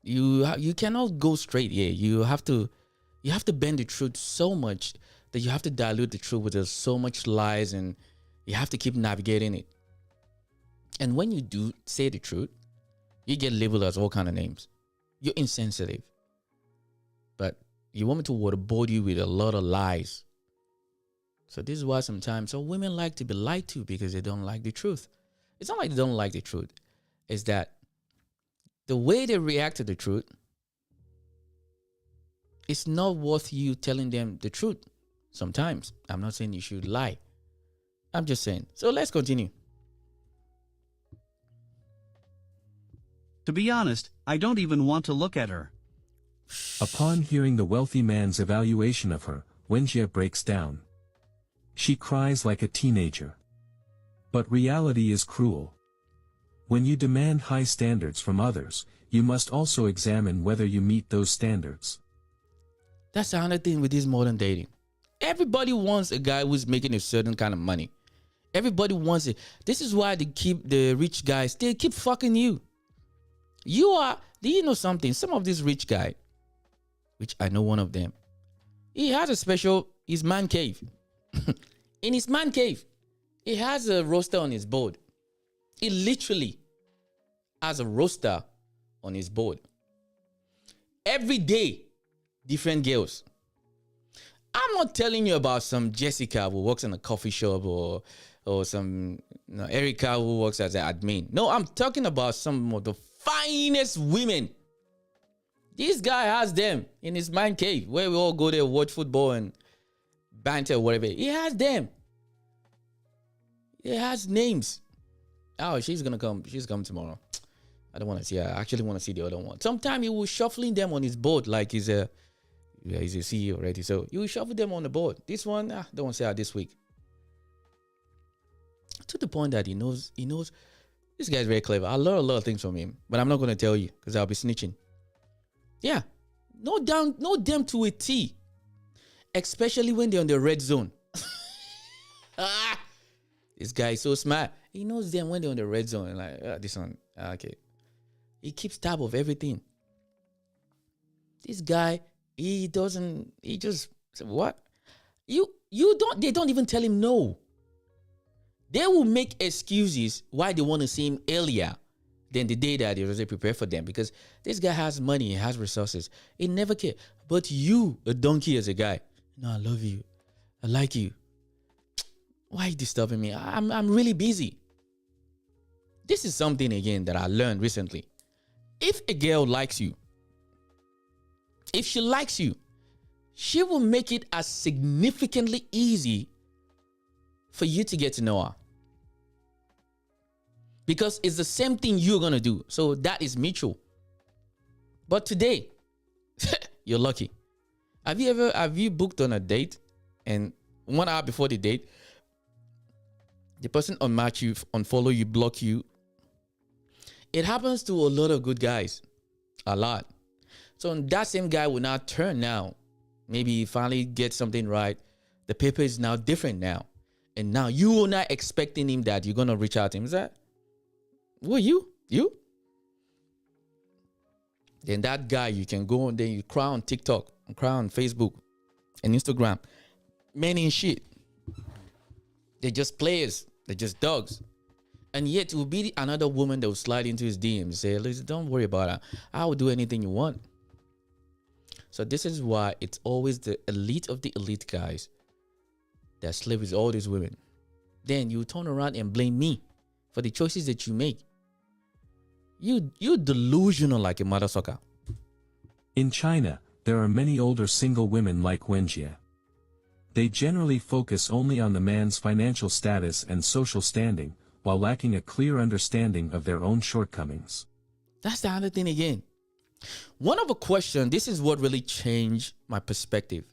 B: You cannot go straight here. You have to bend the truth so much that you have to dilute the truth with so much lies, and you have to keep navigating it. And when you do say the truth, You get labeled as all kind of names. You're insensitive. But you want me to waterboard you with a lot of lies. So this is why sometimes some women like to be lied to because they don't like the truth. It's not like they don't like the truth. It's that the way they react to the truth, it's not worth you telling them the truth. Sometimes. I'm not saying you should lie. I'm just saying. So let's continue.
H: To be honest, I don't even want to look at her.
F: Upon hearing the wealthy man's evaluation of her, Wenjie breaks down. She cries like a teenager. But reality is cruel. When you demand high standards from others, you must also examine whether you meet those standards.
B: That's the other thing with this modern dating. Everybody wants a guy who's making a certain kind of money. Everybody wants it. This is why the rich guys, they keep fucking you. Do you know something? Some of these rich guy, which I know one of them, he has his man cave. In his man cave, he has a roaster on his board. He literally has a roaster on his board. Every day, different girls. I'm not telling you about some Jessica who works in a coffee shop or some Erica who works as an admin. No, I'm talking about some of the finest women. This guy has them in his man cave where we all go there, watch football and banter or whatever. He has them. He has names. Oh, she's gonna come. She's coming tomorrow. I don't want to see her. I actually want to see the other one. Sometimes he will shuffling them on his board like he's a CEO already. So you will shuffle them on the board. This one, don't want to see her this week. To the point that he knows this guy's very clever. I learned a lot of things from him, but I'm not going to tell you because I'll be snitching. Yeah, no them to a T, especially when they're on the red zone. This guy is so smart. He knows them when they're on the red zone. Like this one, okay. He keeps tab of everything. This guy, he just what? They don't even tell him no. They will make excuses why they want to see him earlier than the day that they already prepared for them because this guy has money, he has resources. He never cares. But you, a donkey as a guy, no, I love you. I like you. Why are you disturbing me? I'm really busy. This is something again that I learned recently. If a girl likes you, if she likes you, she will make it as significantly easy for you to get to know her. Because it's the same thing you're going to do. So that is mutual. But today, you're lucky. Have you booked on a date and 1 hour before the date, the person unmatch you, unfollow you, block you? It happens to a lot of good guys. A lot. So that same guy will now turn now. Maybe he finally gets something right. The paper is now different now. And now you are not expecting him that you're going to reach out to him. Is that? Well, you? Then that guy, you can go and then you cry on TikTok, and cry on Facebook and Instagram. Men ain't shit. They're just players. They're just dogs. And yet it will be another woman that will slide into his DMs and say, listen, don't worry about her. I will do anything you want. So this is why it's always the elite of the elite guys that sleep with all these women. Then you turn around and blame me for the choices that you make. You're delusional like a mother sucker.
F: In China, there are many older single women like Wenjie. They generally focus only on the man's financial status and social standing, while lacking a clear understanding of their own shortcomings.
B: That's the other thing again. One of a question, this is what really changed my perspective.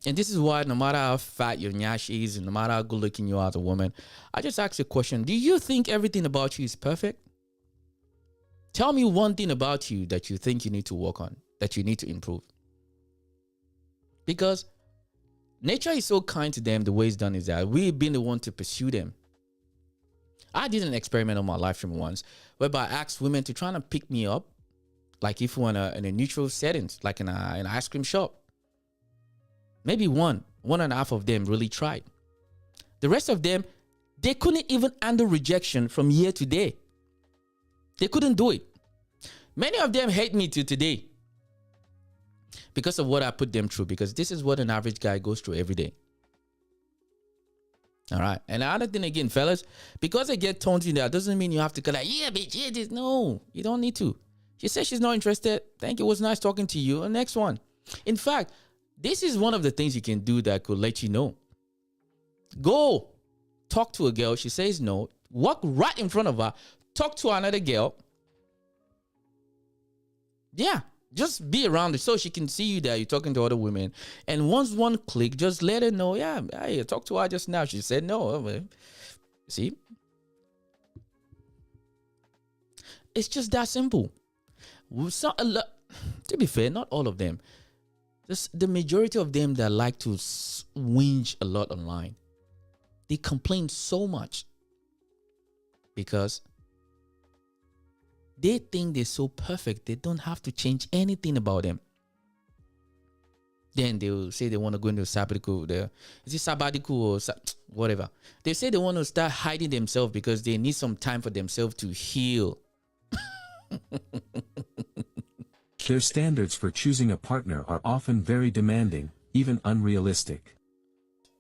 B: And this is why no matter how fat your nyash is, and no matter how good looking you are as a woman, I just ask you a question. Do you think everything about you is perfect? Tell me one thing about you that you think you need to work on, that you need to improve. Because nature is so kind to them, the way it's done is that we've been the one to pursue them. I did an experiment on my live stream once, whereby I asked women to try and pick me up, like if we were in a neutral setting, like in an ice cream shop. Maybe one and a half of them really tried. The rest of them, they couldn't even handle rejection from year to day. They couldn't do it. Many of them hate me to today because of what I put them through, because this is what an average guy goes through every day. All right. And the other thing again, fellas, because I get toned in there doesn't mean you have to go like, yeah, bitch, yeah, this. No, you don't need to. She says she's not interested. Thank you. It was nice talking to you. And next one. In fact, this is one of the things you can do that could let you know. Go talk to a girl. She says no. Walk right in front of her. Talk to another girl. Yeah. Just be around her so she can see you there. You're talking to other women. And once one click, just let her know, yeah, I talked to her just now. She said no. See? It's just that simple. To be fair, not all of them. Just the majority of them that like to whinge a lot online. They complain so much because they think they're so perfect, they don't have to change anything about them. Then they will say they want to go into sabbatical. Is it sabbatical or whatever? They say they want to start hiding themselves because they need some time for themselves to heal.
F: Their standards for choosing a partner are often very demanding, even unrealistic.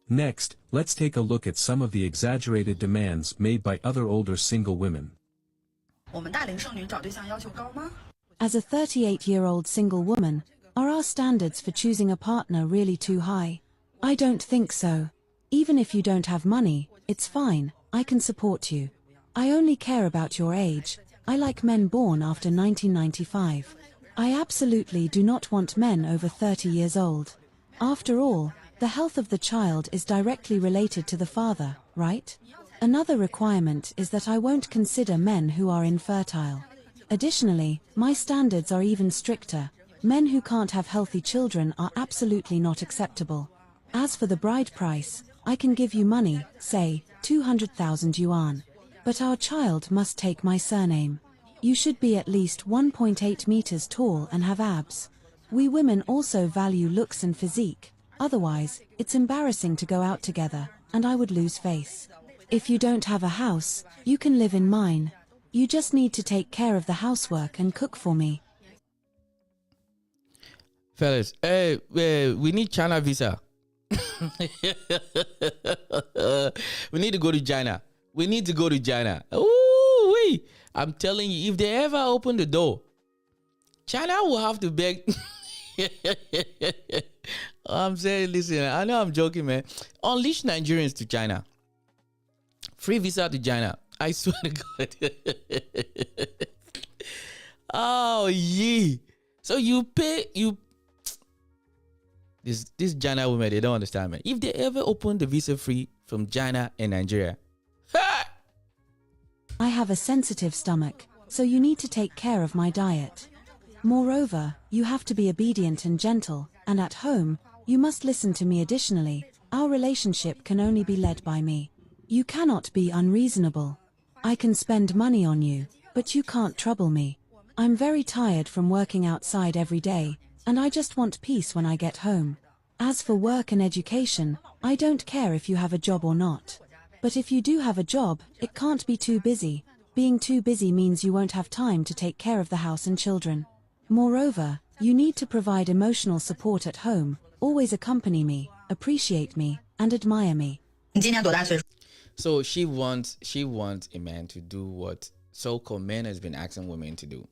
F: Next, let's take a look at some of the exaggerated demands made by other older single women.
G: As a 38-year-old single woman, are our standards for choosing a partner really too high? I don't think so. Even if you don't have money, it's fine, I can support you. I only care about your age. I like men born after 1995. I absolutely do not want men over 30 years old. After all, the health of the child is directly related to the father, right? Another requirement is that I won't consider men who are infertile. Additionally, my standards are even stricter. Men who can't have healthy children are absolutely not acceptable. As for the bride price, I can give you money, say, 200,000 yuan. But our child must take my surname. You should be at least 1.8 meters tall and have abs. We women also value looks and physique. Otherwise, it's embarrassing to go out together, and I would lose face. If you don't have a house, you can live in mine. You just need to take care of the housework and cook for me.
B: Fellas, we need China visa. We need to go to China. We need to go to China. Ooh, wee. I'm telling you, if they ever open the door, China will have to beg. I'm saying, listen, I know I'm joking, man. Unleash Nigerians to China. Free visa to China. I swear to God. Oh, yeah. So you pay, This China women, they don't understand, man. If they ever open the visa free from China and Nigeria,
G: I have a sensitive stomach, so you need to take care of my diet. Moreover, you have to be obedient and gentle, and at home, you must listen to me. Additionally, our relationship can only be led by me. You cannot be unreasonable. I can spend money on you, but you can't trouble me. I'm very tired from working outside every day, and I just want peace when I get home. As for work and education, I don't care if you have a job or not. But if you do have a job, it can't be too busy. Being too busy means you won't have time to take care of the house and children. Moreover, you need to provide emotional support at home, always accompany me, appreciate me, and admire me.
B: so she wants a man to do what so-called men has been asking women to do.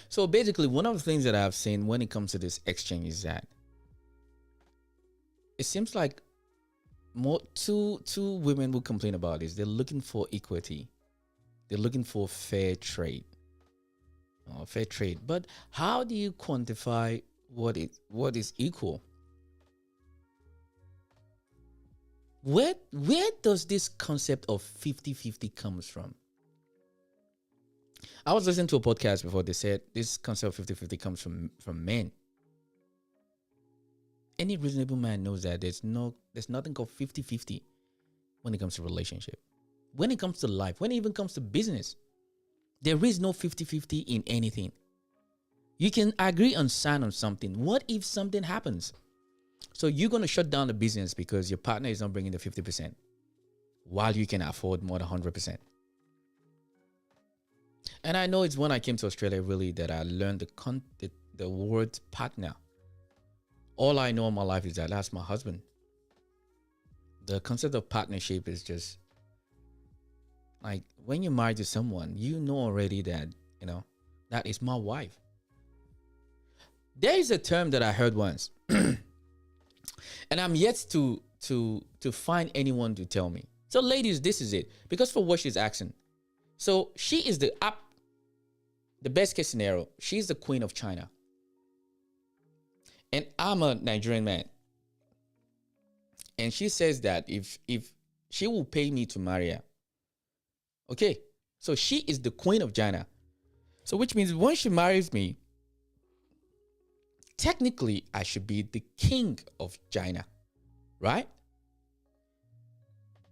B: So basically, one of the things that I've seen when it comes to this exchange is that it seems like two women will complain about this. They're looking for equity. They're looking for fair trade. Fair trade. But how do you quantify what is equal? Where does this concept of 50-50 comes from? I was listening to a podcast before. They said this concept of 50-50 comes from men. Any reasonable man knows that there's nothing called 50-50 when it comes to relationship. When it comes to life, when it even comes to business, there is no 50-50 in anything. You can agree on sign on something. What if something happens? So you're going to shut down the business because your partner is not bringing the 50% while you can afford more than 100%. And I know it's when I came to Australia really that I learned the word partner. All I know in my life is that that's my husband. The concept of partnership is just like when you're married to someone, you know already that, that is my wife. There is a term that I heard once, and I'm yet to find anyone to tell me. So, ladies, this is it. Because for what she's asking. So she is the best case scenario. She's the queen of China. And I'm a Nigerian man. And she says that if she will pay me to marry her. Okay. So she is the queen of China. So which means when she marries me, technically I should be the king of China. Right?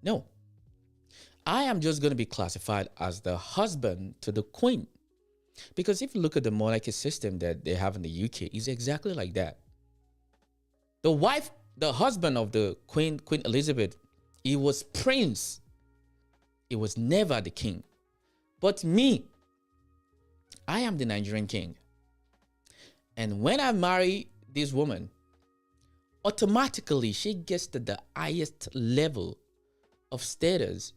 B: No. I am just going to be classified as the husband to the queen. Because if you look at the monarchy system that they have in the UK, it's exactly like that. The husband of the Queen Elizabeth, he was prince. He was never the king. But me, I am the Nigerian king. And when I marry this woman, automatically she gets to the highest level of status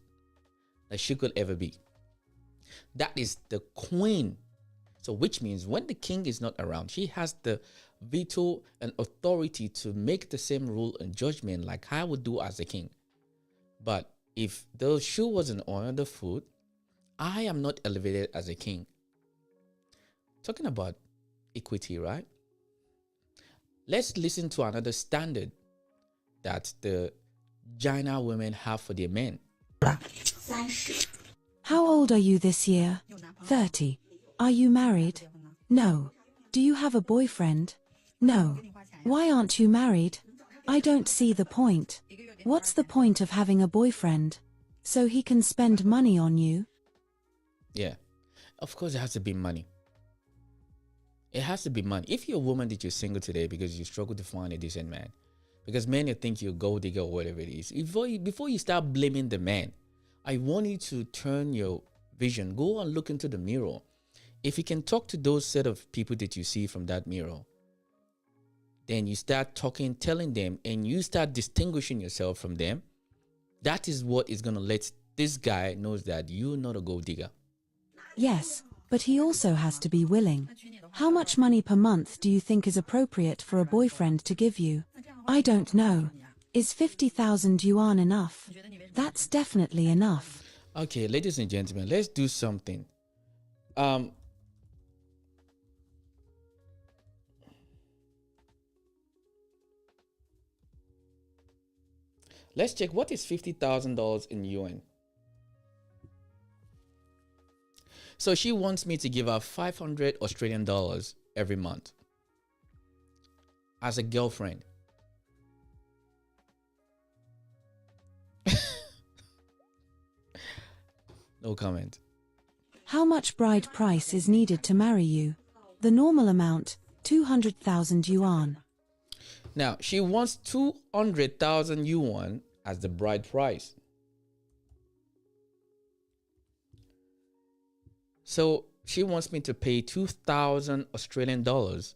B: that she could ever be. That is the queen. So which means when the king is not around, she has the veto and authority to make the same rule and judgment like I would do as a king. But if the shoe wasn't on the foot, I am not elevated as a king. Talking about equity, right? Let's listen to another standard that the China women have for their men.
G: How old are you this year? 30. Are you married? No. Do you have a boyfriend? No. Why aren't you married? I don't see the point. What's the point of having a boyfriend? So he can spend money on you?
B: Yeah. Of course it has to be money. It has to be money. If you're a woman that you're single today because you struggle to find a decent man, because men think you're a gold digger or whatever it is, before you start blaming the man, I want you to turn your vision. Go and look into the mirror. If you can talk to those set of people that you see from that mirror, then you start talking, telling them, and you start distinguishing yourself from them. That is what is going to let this guy knows that you're not a gold digger.
G: Yes, but he also has to be willing. How much money per month do you think is appropriate for a boyfriend to give you? I don't know. Is 50,000 yuan enough? That's definitely enough.
B: Okay, ladies and gentlemen, let's do something. Let's check what is $50,000 in yuan. So she wants me to give her 500 Australian dollars every month as a girlfriend. No comment.
G: How much bride price is needed to marry you? The normal amount, 200,000 yuan.
B: Now, she wants 200,000 yuan as the bride price. So she wants me to pay 2,000 Australian dollars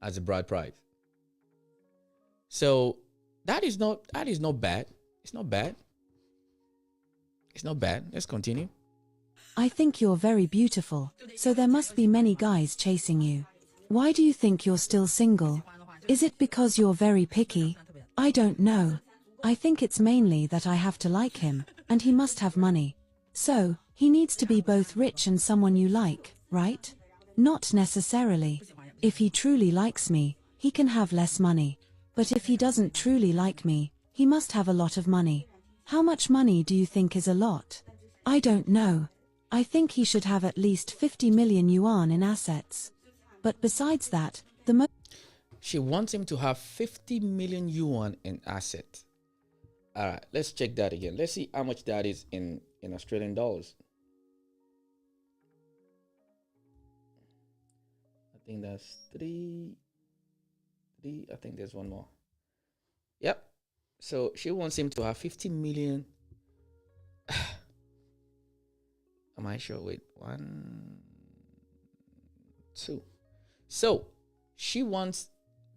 B: as a bride price. So that is not bad. It's not bad. It's not bad. Let's continue.
G: I think you're very beautiful, so there must be many guys chasing you. Why do you think you're still single? Is it because you're very picky? I don't know. I think it's mainly that I have to like him, and he must have money. So, he needs to be both rich and someone you like, right? Not necessarily. If he truly likes me, he can have less money. But if he doesn't truly like me, he must have a lot of money. How much money do you think is a lot? I don't know. I think he should have at least 50 million yuan in assets. But besides that,
B: She wants him to have 50 million yuan in assets. All right, let's check that again. Let's see how much that is in Australian dollars. I think that's three. I think there's one more. Yep. So she wants him to have 50 million. I'm My show with 1, 2. So she wants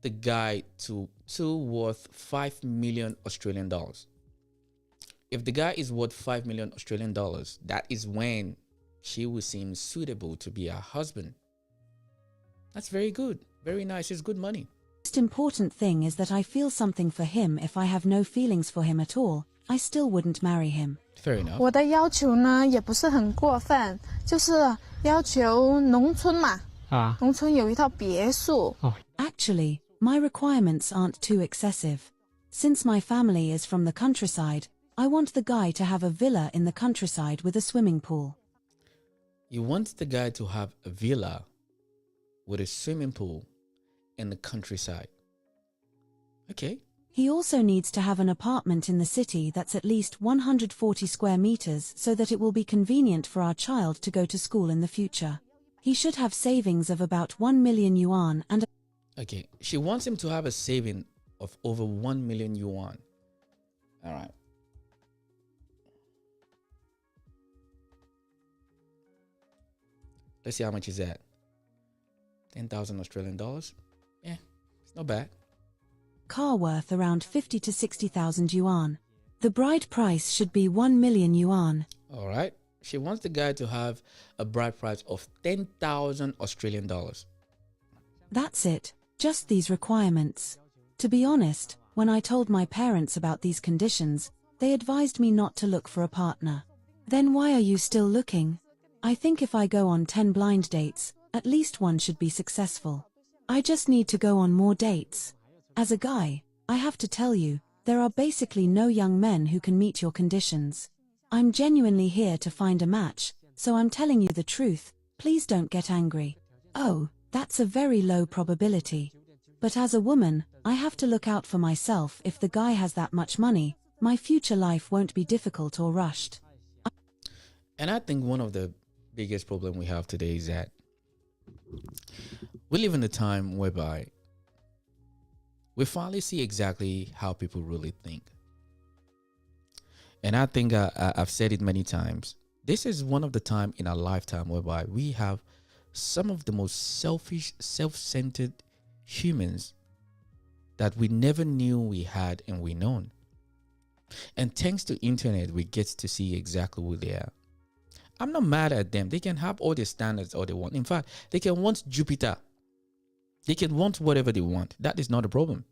B: the guy to worth 5 million Australian dollars. If the guy is worth 5 million Australian dollars, that is when she will seem suitable to be her husband. That's very good. Very nice. It's good money.
G: The most important thing is that I feel something for him. If I have no feelings for him at all, I still wouldn't marry him.
B: Fair enough.
I: 我的要求呢也不是很过分，就是要求农村嘛，农村有一套别墅。
G: Actually, my requirements aren't too excessive. Since my family is from the countryside, I want the guy to have a villa in the countryside with a swimming pool.
B: You want the guy to have a villa with a swimming pool in the countryside. Okay.
G: He also needs to have an apartment in the city that's at least 140 square meters so that it will be convenient for our child to go to school in the future. He should have savings of about 1 million yuan and
B: Okay. She wants him to have a saving of over 1 million yuan. All right. Let's see how much is that. 10,000 Australian dollars. Yeah, it's not bad.
G: car worth around 50 to 60,000 yuan. The bride price should be 1 million yuan.
B: All right. She wants the guy to have a bride price of 10,000 Australian dollars.
G: That's it, just these requirements. To be honest, when I told my parents about these conditions, they advised me not to look for a partner. Then why are you still looking? I think if I go on 10 blind dates, at least one should be successful. I just need to go on more dates. As a guy, I have to tell you, there are basically no young men who can meet your conditions. I'm genuinely here to find a match, so I'm telling you the truth, please don't get angry. Oh, that's a very low probability. But as a woman, I have to look out for myself. If the guy has that much money, my future life won't be difficult or rushed.
B: And I think one of the biggest problem we have today is that we live in a time whereby we finally see exactly how people really think. And I think I've said it many times. This is one of the time in our lifetime whereby we have some of the most selfish, self-centered humans that we never knew we had and we known. And thanks to internet, we get to see exactly who they are. I'm not mad at them. They can have all the standards all they want. In fact, they can want Jupiter. They can want whatever they want. That is not a problem.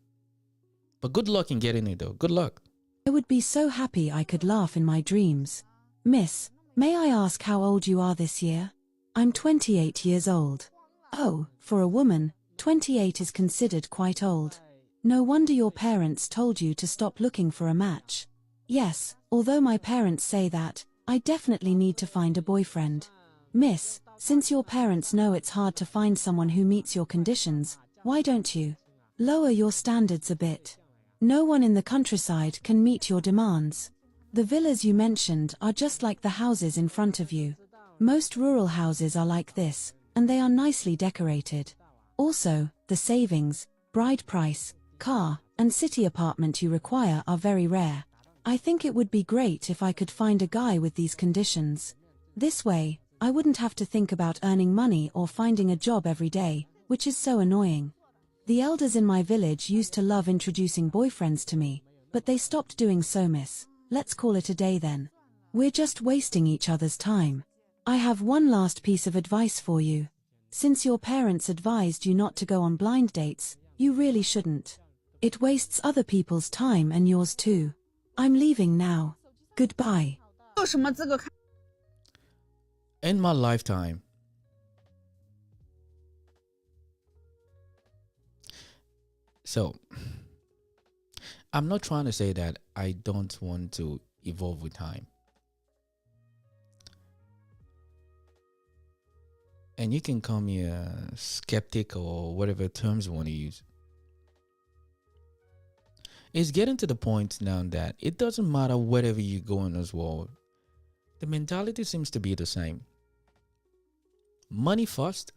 B: But good luck in getting it though. Good luck.
G: I would be so happy I could laugh in my dreams. Miss, may I ask how old you are this year? I'm 28 years old. Oh, for a woman, 28 is considered quite old. No wonder your parents told you to stop looking for a match. Yes, although my parents say that, I definitely need to find a boyfriend. Miss, since your parents know it's hard to find someone who meets your conditions, why don't you lower your standards a bit? No one in the countryside can meet your demands. The villas you mentioned are just like the houses in front of you. Most rural houses are like this, and they are nicely decorated. Also, the savings, bride price, car, and city apartment you require are very rare. I think it would be great if I could find a guy with these conditions. This way, I wouldn't have to think about earning money or finding a job every day, which is so annoying. The elders in my village used to love introducing boyfriends to me, but they stopped doing so, miss. Let's call it a day then. We're just wasting each other's time. I have one last piece of advice for you. Since your parents advised you not to go on blind dates, you really shouldn't. It wastes other people's time and yours too. I'm leaving now. Goodbye.
I: 有什么资格看？
B: In my lifetime, so I'm not trying to say that I don't want to evolve with time. And you can call me a skeptic or whatever terms you want to use. It's getting to the point now that it doesn't matter wherever you go in this world. The mentality seems to be the same. Money first.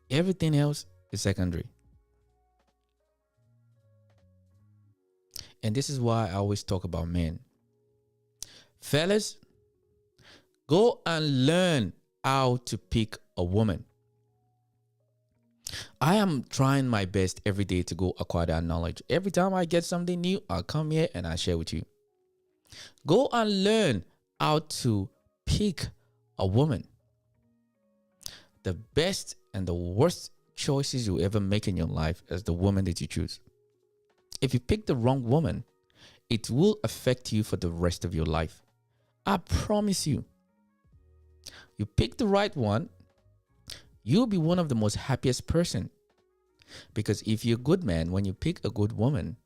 B: Everything else is secondary. And this is why I always talk about men. Fellas, Go and learn how to pick a woman. I am trying my best every day to go acquire that knowledge. Every time I get something new, I'll come here and I'll share with you. Go and learn how to pick a woman. The best and the worst choices you ever make in your life is the woman that you choose. If you pick the wrong woman, it will affect you for the rest of your life. I promise you. You pick the right one, you'll be one of the most happiest person. Because if you're a good man, when you pick a good woman,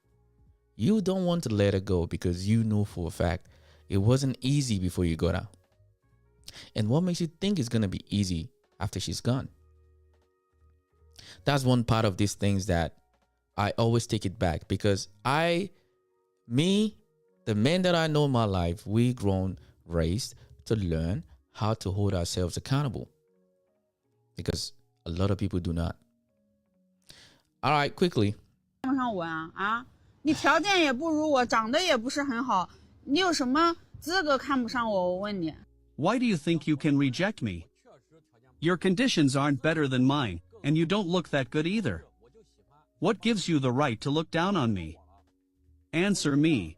B: you don't want to let her go because you know for a fact it wasn't easy before you got her. And what makes you think it's going to be easy after she's gone? That's one part of these things that I always take it back, because the men that I know in my life, we grown, raised to learn how to hold ourselves accountable, because a lot of people do not. All right, quickly.
J: 上我啊，你条件也不如我，长得也不是很好，你有什么资格看不上我？我问你。
H: Why do you think you can reject me? Your conditions aren't better than mine, and you don't look that good either. What gives you the right to look down on me? Answer me.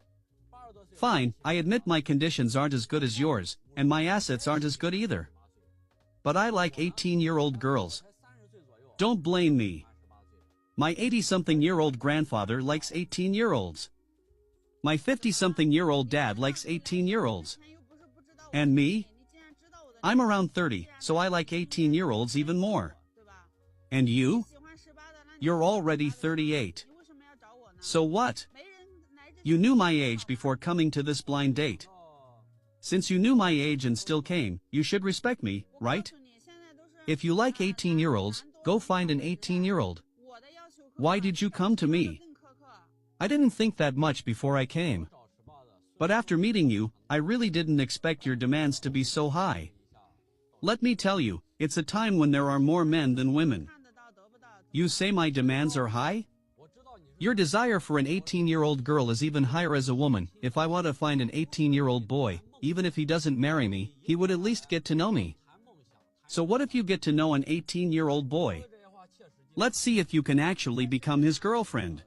H: Fine, I admit my conditions aren't as good as yours, and my assets aren't as good either. But I like 18-year-old girls. Don't blame me. My 80-something-year-old grandfather likes 18-year-olds. My 50-something-year-old dad likes 18-year-olds. And me? I'm around 30, so I like 18-year-olds even more. And you? You're already 38. So what? You knew my age before coming to this blind date. Since you knew my age and still came, you should respect me, right? If you like 18-year-olds, go find an 18-year-old. Why did you come to me? I didn't think that much before I came. But after meeting you, I really didn't expect your demands to be so high. Let me tell you, it's a time when there are more men than women. You say my demands are high? Your desire for an 18-year-old girl is even higher as a woman. If I want to find an 18-year-old boy, even if he doesn't marry me, he would at least get to know me. So what if you get to know an 18-year-old boy? Let's see if you can actually become his girlfriend.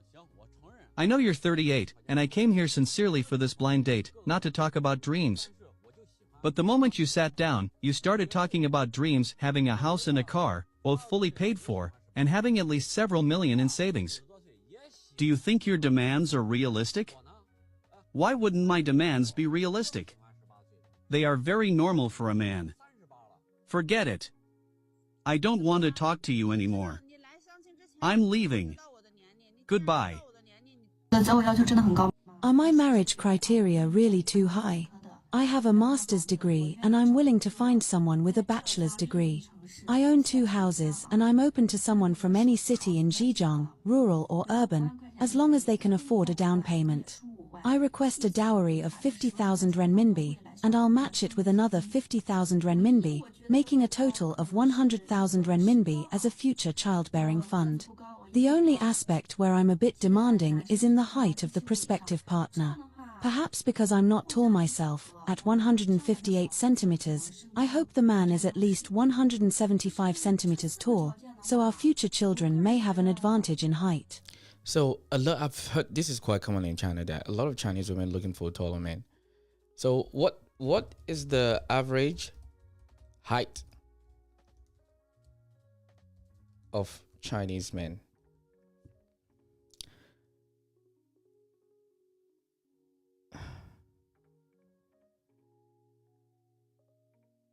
H: I know you're 38, and I came here sincerely for this blind date, not to talk about dreams. But the moment you sat down, you started talking about dreams, having a house and a car, both fully paid for, and having at least several million in savings. Do you think your demands are realistic? Why wouldn't my demands be realistic? They are very normal for a man. Forget it. I don't want to talk to you anymore. I'm leaving. Goodbye.
G: Are my marriage criteria really too high? I have a master's degree and I'm willing to find someone with a bachelor's degree. I own 2 houses and I'm open to someone from any city in Zhejiang, rural or urban, as long as they can afford a down payment. I request a dowry of 50,000 renminbi, and I'll match it with another 50,000 renminbi, making a total of 100,000 renminbi as a future childbearing fund. The only aspect where I'm a bit demanding is in the height of the prospective partner. Perhaps because I'm not tall myself, at 158 centimeters, I hope the man is at least 175 centimeters tall, so our future children may have an advantage in height.
B: So I've heard this is quite common in China, that a lot of Chinese women looking for a taller man. So what is the average height of Chinese men?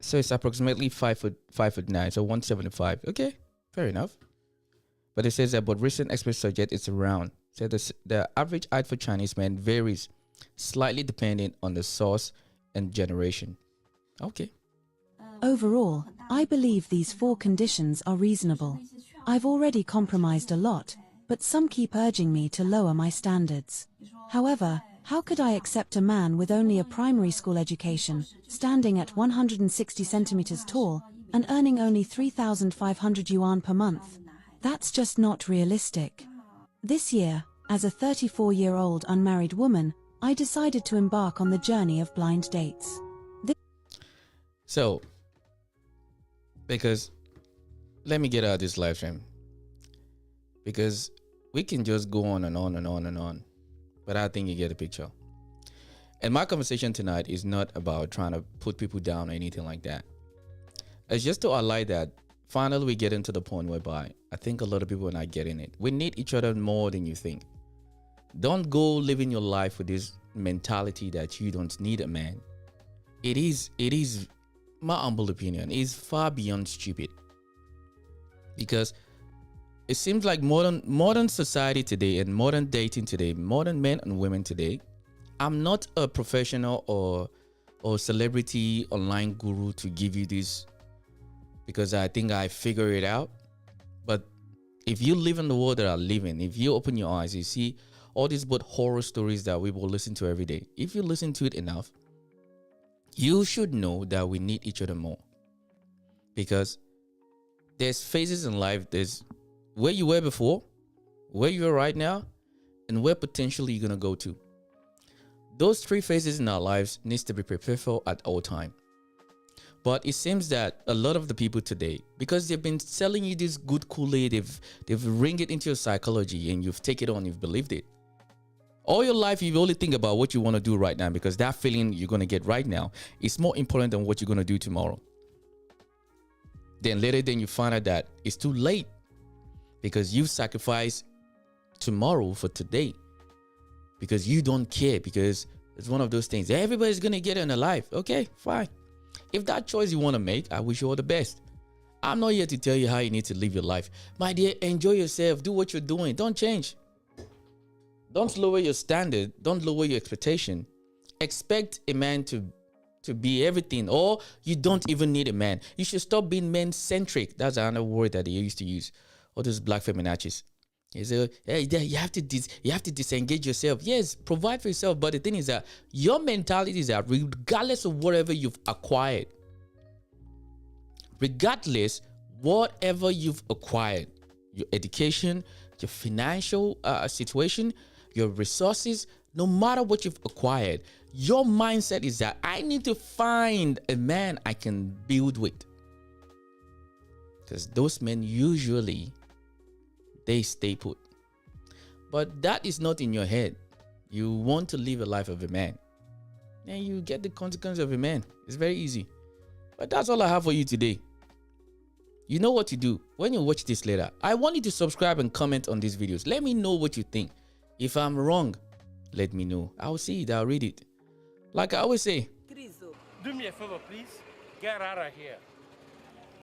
B: So it's approximately 5'9", so 175. Okay, fair enough. But it says that, but recent experts suggest it's around. So the average height for Chinese men varies slightly depending on the source and generation. Okay.
G: Overall, I believe these 4 conditions are reasonable. I've already compromised a lot, but some keep urging me to lower my standards. However, how could I accept a man with only a primary school education, standing at 160 centimeters tall, and earning only 3,500 yuan per month? That's just not realistic. This year, as a 34-year-old unmarried woman, I decided to embark on the journey of blind dates.
B: So, because let me get out of this live stream. Because we can just go on and on and on and on. But I think you get the picture. And my conversation tonight is not about trying to put people down or anything like that. It's just to highlight that finally we get into the point whereby I think a lot of people are not getting it. We need each other more than you think. Don't go living your life with this mentality that you don't need a man. It is my humble opinion, is far beyond stupid. Because it seems like modern society today and modern dating today, modern men and women today, I'm not a professional or celebrity online guru to give you this because I think I figure it out. But if you live in the world that I live in, if you open your eyes, you see all these but horror stories that we will listen to every day. If you listen to it enough, you should know that we need each other more. Because there's phases in life, there's where you were before, where you are right now, and where potentially you're going to go to. Those three phases in our lives needs to be prepared for at all time. But it seems that a lot of the people today, because they've been selling you this good Kool-Aid, they've ring it into your psychology and you've taken it on, you've believed it. All your life, you only think about what you want to do right now because that feeling you're going to get right now is more important than what you're going to do tomorrow. Then later, you find out that it's too late because you've sacrificed tomorrow for today because you don't care, because it's one of those things. Everybody's going to get in a life. Okay, fine. If that choice you want to make, I wish you all the best. I'm not here to tell you how you need to live your life. My dear, enjoy yourself. Do what you're doing. Don't change. Don't lower your standard. Don't lower your expectation. Expect a man to be everything, or you don't even need a man. You should stop being man-centric. That's another word that they used to use. All those black feminazis. You say, hey, you have to disengage yourself. Yes, provide for yourself. But the thing is that your mentality is that regardless of whatever you've acquired, your education, your financial situation, your resources, no matter what you've acquired, your mindset is that I need to find a man I can build with. Because those men usually, they stay put. But that is not in your head. You want to live a life of a man, and you get the consequence of a man. It's very easy. But that's all I have for you today. You know what to do. When you watch this later, I want you to subscribe and comment on these videos. Let me know what you think. If I'm wrong, let me know. I'll see it. I'll read it. Like I always say,
A: Do me a favor, please. Get out of here.